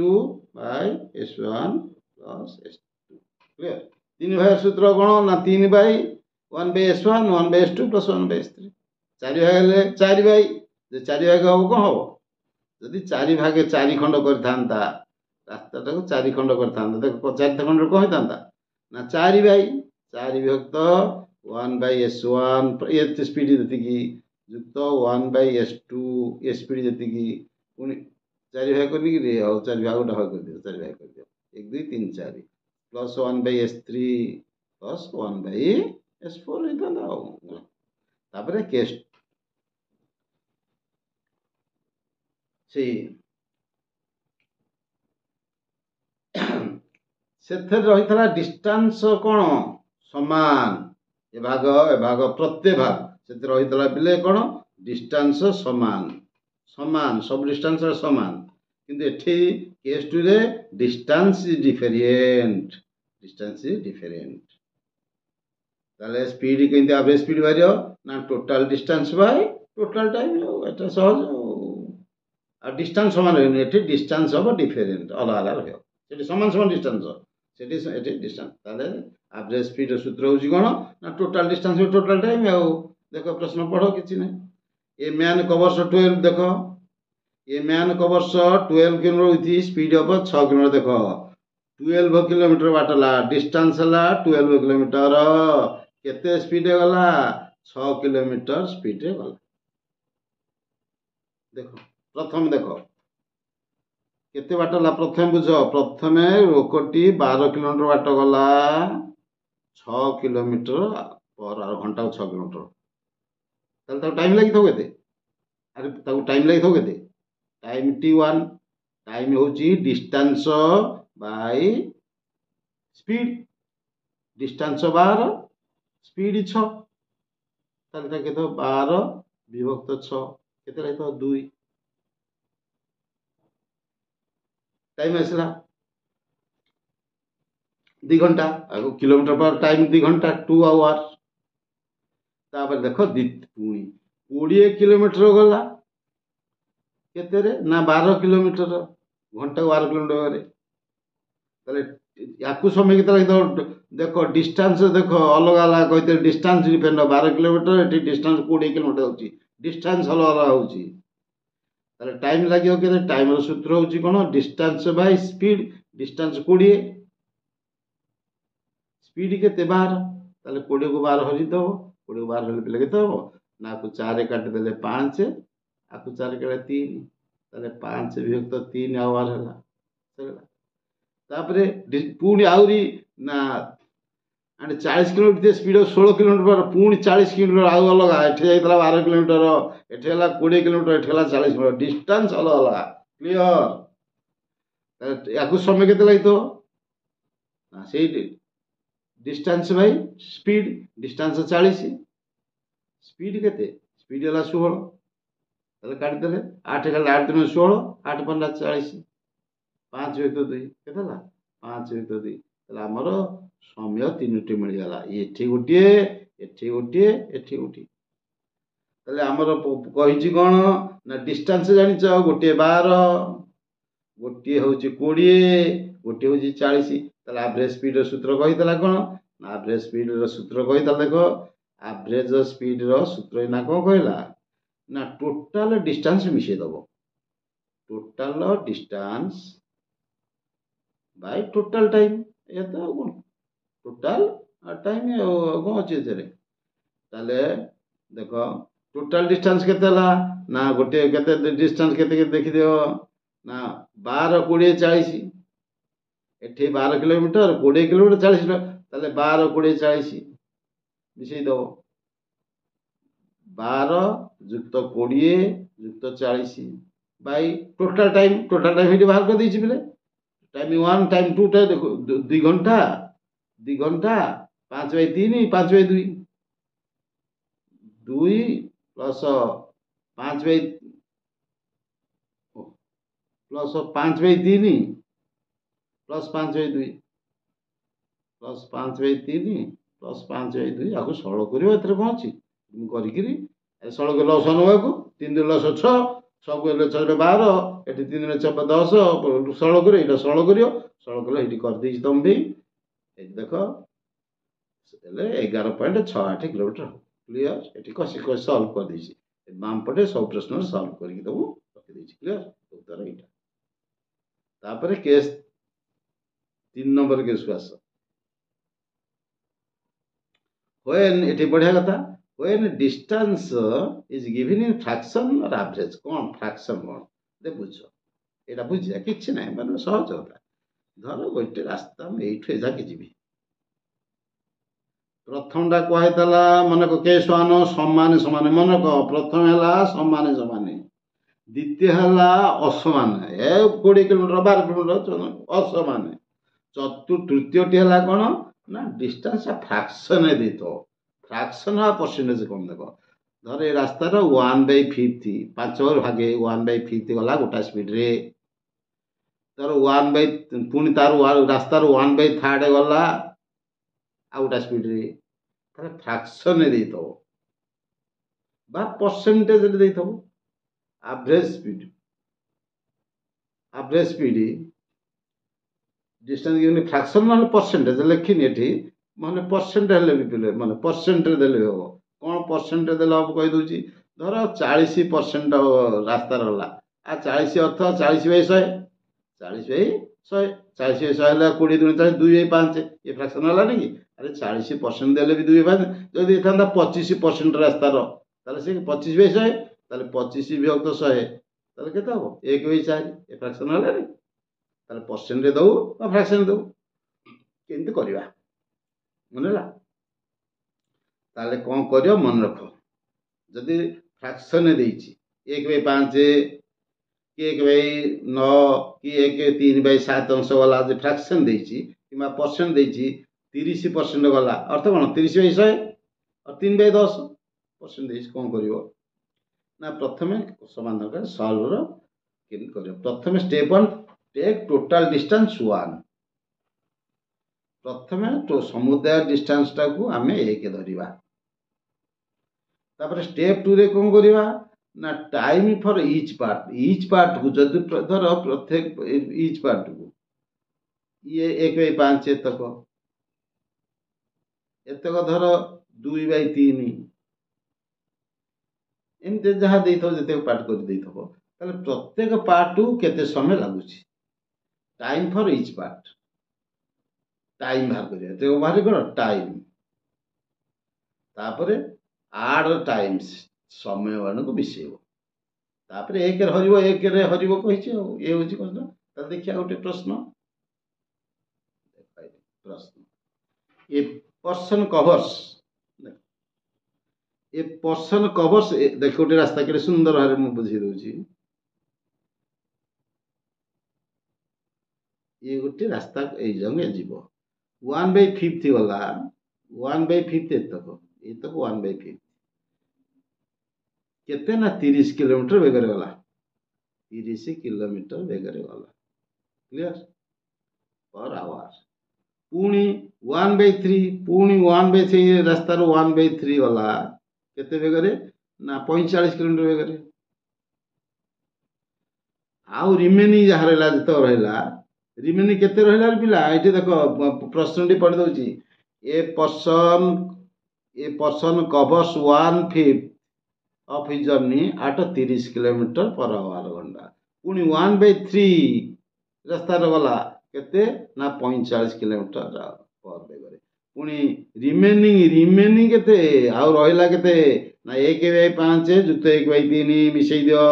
by s1 plus s2 clear तीन भाग सूत्र कोन ना 3 by 1 by s1 1 by s2 plus 1 by s3 चारि भाग हेले 4 by जे 4 भाग हो कोन हो यदि 4 भाग 4 खंड करथांता रास्ता को 4 खंड करथांता देखो 4 खंड को होइतांता ना 4 by 4 विभक्त 1 by s1 ये स्पीड देती की युक्त 1 by s2 ये स्पीड देती की पुनी 4 भाग करनी की और 4 भाग उठा कर दियो 4 भाग कर दियो 1 2 3 4 plus 1 by s3 plus 1 by s4 होइतांता तापरे केस से सेथे रहितला डिस्टेंस कोन समान ए भाग प्रत्येक भाग सेथे रहितला बिले कोन डिस्टेंस समान समान सब डिस्टेंस समान किंतु एठी केस 2 रे डिस्टेंस इज डिफरेंट ताले स्पीड किंतु एवरेज स्पीड भारियो ना total distance by total time एटा सहज आ डिस्टेंस समान रहनी एठी डिस्टेंस अब डिफरेंट अलग अलग रहयो सेठी समान समान डिस्टेंस सेठी एठी डिस्टेंस ताले एवरेज स्पीड सूत्र होजी कोन ना total distance by total time आ देखो प्रश्न पढ़ो किछि नै ए मैन कवर्स 12 देखो ये man covers 12 kilometre with speed of 6 kilometre देखो 12 किलोमीटर बाटला डिस्टेंस हला 12 किलोमीटर केते स्पीड गला 6 किलोमीटर स्पीड रे गला देखो प्रथम देखो केते बाटला प्रथम बुझो प्रथमे रोकटी 12 किलोमीटर बाट गला 6 किलोमीटर पर घंटा 6 किलोमीटर ताले तो टाइम लागि थो केते अरे ताऊ टाइम लागि थो केते टाइम t1 टाइम होची distance by speed distance 12 speed 6 ताले केते 12 विभक्त 6 केते लागि तो 2 टाइम आसला 2 घंटा किलोमीटर पर टाइम 2 घंटा 2 आवर तापर देखो पुणी 20 किलोमीटर गला केते रे ना 12 किलोमीटर घंटा 12 किलोमीटर रे ताले याकु समय केते लागि देखो डिस्टेंस देखो अलग अलग कहते distance depend 12 kilometre eighty distance 20 kilometre होची डिस्टेंस अलग अलग होची ताले टाइम लागियो के टाइम रो सूत्र होची कोन distance by speed distance 20 speed केते 12 ताले 20 को 12 हरि दो 20 को 12 हरि केते हो ना को 4 काट देले 5 आकु 4 केले 3 ताले 5 विभक्त 3 आवर हला चला तापरे पुणी आउरी ना आणि 40 किलोमीटर स्पीड 16 किलोमीटर पर पुणी 40 किलोमीटर आउ अलग एठे जाइतला 12 किलोमीटर एठे हला 20 किलोमीटर एठे हला 40 किलोमीटर डिस्टेंस अलग अलग क्लियर याकु समय केते लागितो ना सेही distance by speed distance 40 speed केते स्पीड हला 16 ताले काट देले 8 का 8 दिन 16 8 15 40 5 विभक्त 2 केते हला 5 विभक्त 2 ताले हमर समय 3टी मिल गला एठी गोटिए एठी गोटिए एठी गोटिए ताले आमर कहिछि कोन ना डिस्टेंस जानिछ गोटे 12 गोटे होछि 20 गोटे होछि 40 ताले एवरेज स्पीड रो सूत्र कहितला कोन ना एवरेज स्पीड रो सूत्र कहितला देखो एवरेज स्पीड रो सूत्र ना कोन कहला ना टोटल डिस्टेंस मिशे दबो total distance by total time ये तो कोन टोटल टाइम कोन अछि एथरे ताले देखो टोटल डिस्टेंस केते ला ना गोटे केते डिस्टेंस केते देखि दियो ना 12 20 40 एठी 12 किलोमीटर 20 किलोमीटर 40 ताले 12 20 40 मिशेई दो 12 युक्त 20 युक्त 40 बाय टोटल टाइम हेटी बाहर कर देछि बिले टाइम 1 टाइम 2 टा देखो 2 घंटा 5 by 3 5 by 2 2 plus 5 by plus 5 by 3 plus 5 by 2 plus 5 by 3 plus 5 by 2 आको सळ करियो एतरे कोन अछि मु करि किरि सळ के लस नबाको 3 2 लस 6 सब के 6 12 एठी 3 ने 6 10 सळ करियो एटा सळ करियो सळ कले एठी कर देछि तम भी ए देखो ले 11.68 किलोमीटर क्लियर एठी कसी को सॉल्व कर देछि बाम पटे सब प्रश्न सॉल्व करि दबु रखि देछि क्लियर उत्तर एटा तापरे केस 3 नंबर केस आस when एठी बढ़िया कथा when distance is given in fraction or average कोन फ्रैक्शन कोन दे बुझो एटा बुझिया किछि नै माने सहज होता धर गोटे रास्ता में एठे जाके जीवी प्रथम टा कहैतला मन को केस 1 समान समान मन को प्रथम हला समान समान द्वितीय हला असमान ए 20 किलोमीटर 12 किलोमीटर असमान तृतीय टी हला कोन ना डिस्टेंस फ्रैक्शन दे तो फ्रैक्शन आ परसेंटेज कोन देखो धर ए रास्ता रो 1/5 5 भागे 1/5 गला गोटा स्पीड रे तार 1 पुनी तार रास्ता रो 1/3 गला आ गोटा स्पीड रे तार फ्रैक्शन दे तो बा परसेंटेज दे तो average speed distance given fraction माने परसेंटेज लिखिनि एठी माने परसेंट हेले भी माने परसेंट देले हो कोन परसेंट देले हो कहि दोची धर 40% रास्ता रहला आ 40 अर्थ 40 बाय 100 40 बाय 100 40 बाय 100 हला 20 दुनी 40 2 बाय 5 ये फ्रैक्शन हला नहीं अरे 40% देले भी 2 बाय 5 जदी एथांदा 25% रास्ता रो ताले से 25 बाय 100 ताले 25 विभक्त 100 ताले केते हो 1 बाय 4 ये फ्रैक्शन हला नहीं ताले परसेंट दउ बा फ्रैक्शन दउ केंति करबा मनला ताले कोन करियो मन रखो जदी फ्रैक्शन देछि 1 बाय 5 कि 1 बाय 9 कि 1 3 बाय 7 अंश वाला जे फ्रैक्शन देछि किमा परसेंट देछि 30% गला अर्थ कोन 30 बाय 100 और 3 बाय 10 परसेंट देछि कोन करियो ना प्रथमे समाधान कर सॉल्व रो केन करियो प्रथमे स्टेप 1 टेक टोटल डिस्टेंस 1 प्रथमे तो समुदाय डिस्टेंस टा को हमें 1 धरिबा तापर स्टेप 2 रे कोन करिबा ना टाइम फॉर ईच पार्ट को जदि धर प्रत्येक ईच पार्ट को ये 1 बाय 5 एतक धर 2 बाय 3 एमते जहा देथो जते पार्ट कर देथो ताले प्रत्येक पार्ट को केते समय लागुची time for each part time बाहर करिया ते बाहर करो टाइम तापरे आड टाइम्स समय वाला को मिसेबो तापरे 1 रे हरिबो कहिछि ए होछि प्रश्न त देखिया गोटे प्रश्न ए पर्सन कवर्स देख गोटे रास्ता के सुंदर भारे मु बुझी दोछि ये गोटे रास्ता ए जंगे जीवो 1/5 गला 1/5 एतक 1/5 केते ना 30 किलोमीटर बेगर गला 30 किलोमीटर बेगर गला क्लियर पर आवर पुणी 1/3 पुणी 1/3 रास्ता रो 1/3 गला केते बेगरे ना 45 किलोमीटर बेगर आउ रिमेनिंग जहाँ रहा जित रहा रिमेनिंग केते रहा पिला ये देख प्रश्न टी पढ़ी दूसरी a person covers 1/5 of his journey at 30 kilometre per our घंटा पुणी 1/3 रास्ता गला केते ना 45 किलोमीटर पर बेगर पुणी रिमेनिंग केते आउ रहा केते ना 1/5 जुक्त 1/3 मिसई दियो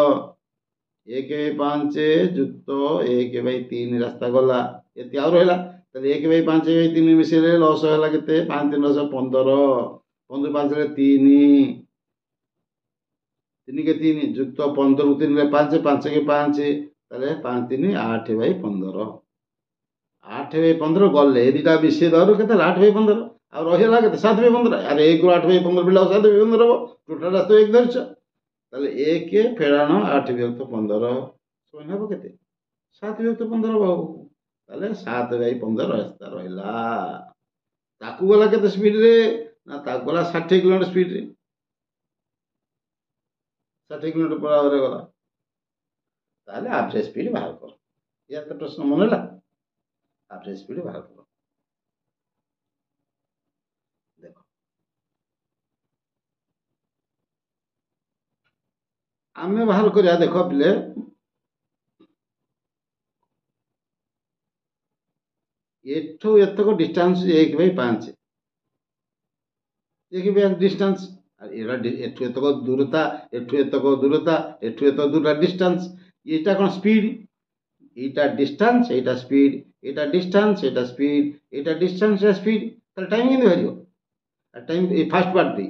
1/5 जुक्त 1/3 रास्ता गला ये आउ रहा 1/5 1/3 मिसैले लस है के 5 3 10 15 15 5 3 3 के 3 जुक्त 15 3 5 5 के 5 ताले 5 3 8/15 8/15 गले दुटा मिसई दर के 8/15 आ रहा के 7/15 अरे 1 8/15 पिला 7/15 हम टोटाल रास्ता 1 धरछ ताले 1 फेराण 8/15 समान हम के 7/15 बाबू ताले 7/15 रास्ता रहा ताकू गला के स्पीड रे ना ताकू गला 60 किलोमीटर स्पीड रे 60 किलोमीटर पर आवर गला ताले एवरेज स्पीड बाहर कर या तो प्रश्न मन है एवरेज स्पीड बाहर कर देख आमे बाहर करिया देख पिले एठू एतक डिस्टेंस 1/5 1/5 डिस्टेंस एठू एतक दूरता एठू एतक दूरता एठू एतक दूरता डिस्टेंस ये कौन स्पीड यहाँ डिस्टेंस यहाँ स्पीड यहाँ डिस्टेंस यहाँ स्पीड यहाँ डिस्टेंस यहाँ स्पीड तार टाइम केमती बाहर टाइम ये फास्ट पार्ट भी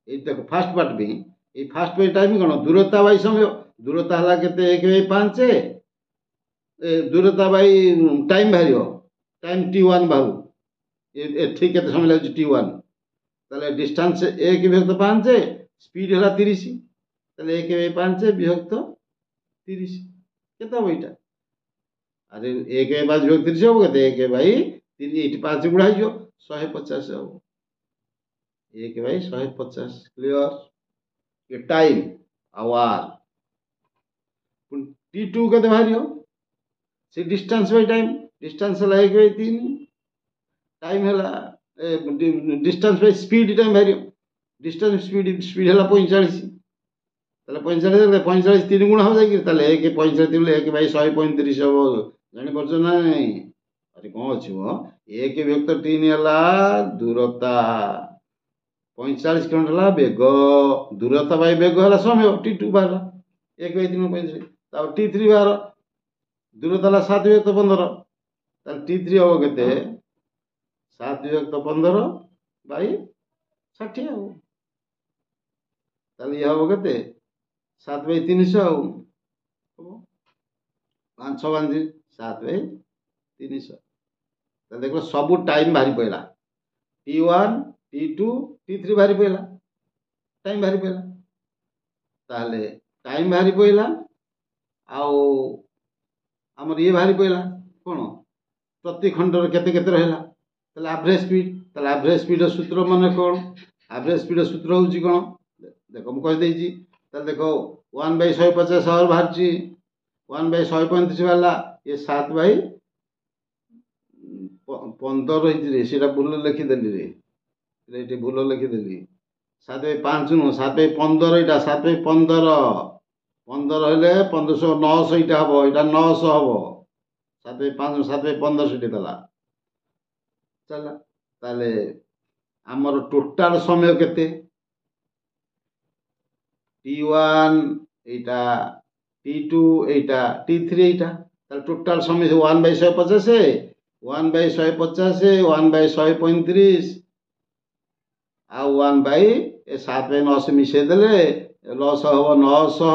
ये देख फास्ट पार्ट भी ये फास्ट पार्ट टाइम कौन दूरता बाई समय दूरता है के 1/5 दूरता बाई टाइम बाहर टाइम T1 बाहू ये ठीक के समय लगे T1 ताले डिस्टेंस 1/5 स्पीड है 30 ताले 1/5 विभक्त 30 केता हम यहाँ अरे 1/5 विभक्त 30 हम के 1/3 5 गुणा हो 150 हम 1/150 क्लियर ये टाइम आवर T2 के बाहर से डिस्टेंस बाई टाइम डिस्टेंस है 1/3 टाइम है डिस्टेंस बाई स्पीड टाइम बाहर डिस्टेंस स्पीड है 45 ताले 45 3 गुणा हो जाए 1/45 1/135 हम जापर ना नहीं अरे कौन अच्छी 1/3 है दूरता 45 किलोमीटर बेग दूरता बाई बेग है समय T2 बाहर 1/3 45 T3 बाहर दूरता 7/15 T3 हम के 7/15 बाई 60 हम ये हम के 7/300 हम 5 बांधी 7/300 देख सब टाइम बाहरी पड़ा T1 T2 T3 बाहरी पड़ा टाइम बाहरी पड़ा ताले टाइम बाहरी पड़ा आमर ये बाहरी पड़ा कौन प्रति खंडर केते केते रहा एवरेज स्पीड सूत्र मान कौन एवरेज स्पीड सूत्र हूँ कौन देख मुझे देख 1/150 आवर बाहर 1/135 बाहर ये 7/15 रही भूल लिखिदेली रे भूल लिखिदेली 7/5 नुह 7/15 यहाँ 7/15 15 हेल्ले 1500 900 यहाँ हम यहाँ 900 हम 7/5 7/15 से देला चला ताले आमर टोटाल समय केते T1 यहाँ T2 यहाँ T3 यहाँ टोटाल समय 1/150 1/150 1/135 आ 1/7/900 मिसई देले लस हम 900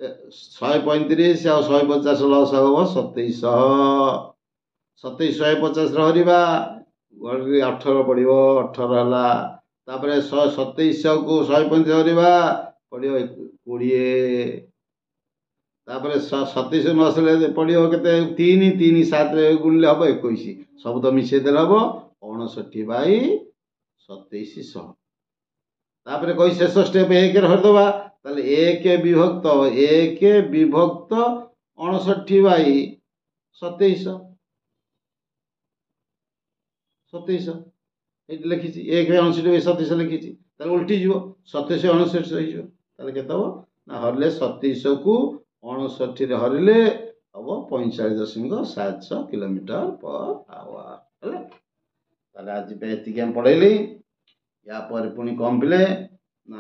135 आ 150 लस हम 2700 2750 रहा 18 पड़ो 18 है 2700 को 135 हरवा पड़ो 20 27 नसले पड़ो के 3 3 7 गुणिले हम 21 सब तो मिसई देले हम 59/2700 तापर कही शेष स्टेप 1 हरदबा ताले 1 विभक्त 59 बाई 27 ये लिखी 1 59 बाई 27 लिखी उल्टी जीव 27 59 हो ना हरले 27 को 59 हरिले हम 45.7 किलोमीटर पर आवर है। आज ये पढ़ेली या पर पुणी कम पिले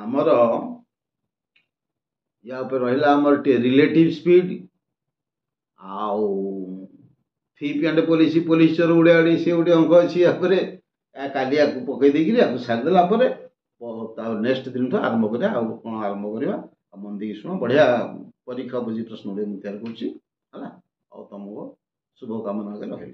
आमर या रहा आमर रिलेटिव स्पीड आउ फीप एंड पॉलिसी पॉलिसर उड़े उड़ी सी गोटे अंक अच्छी काली या पकई देकरी या सारिदेला नेक्स्ट दिन आरंभ करा कौन आरंभ करवा मन देखिए शुण बढ़िया परीक्षा बुझी प्रश्न तैयार कर तुमको शुभकामना रही।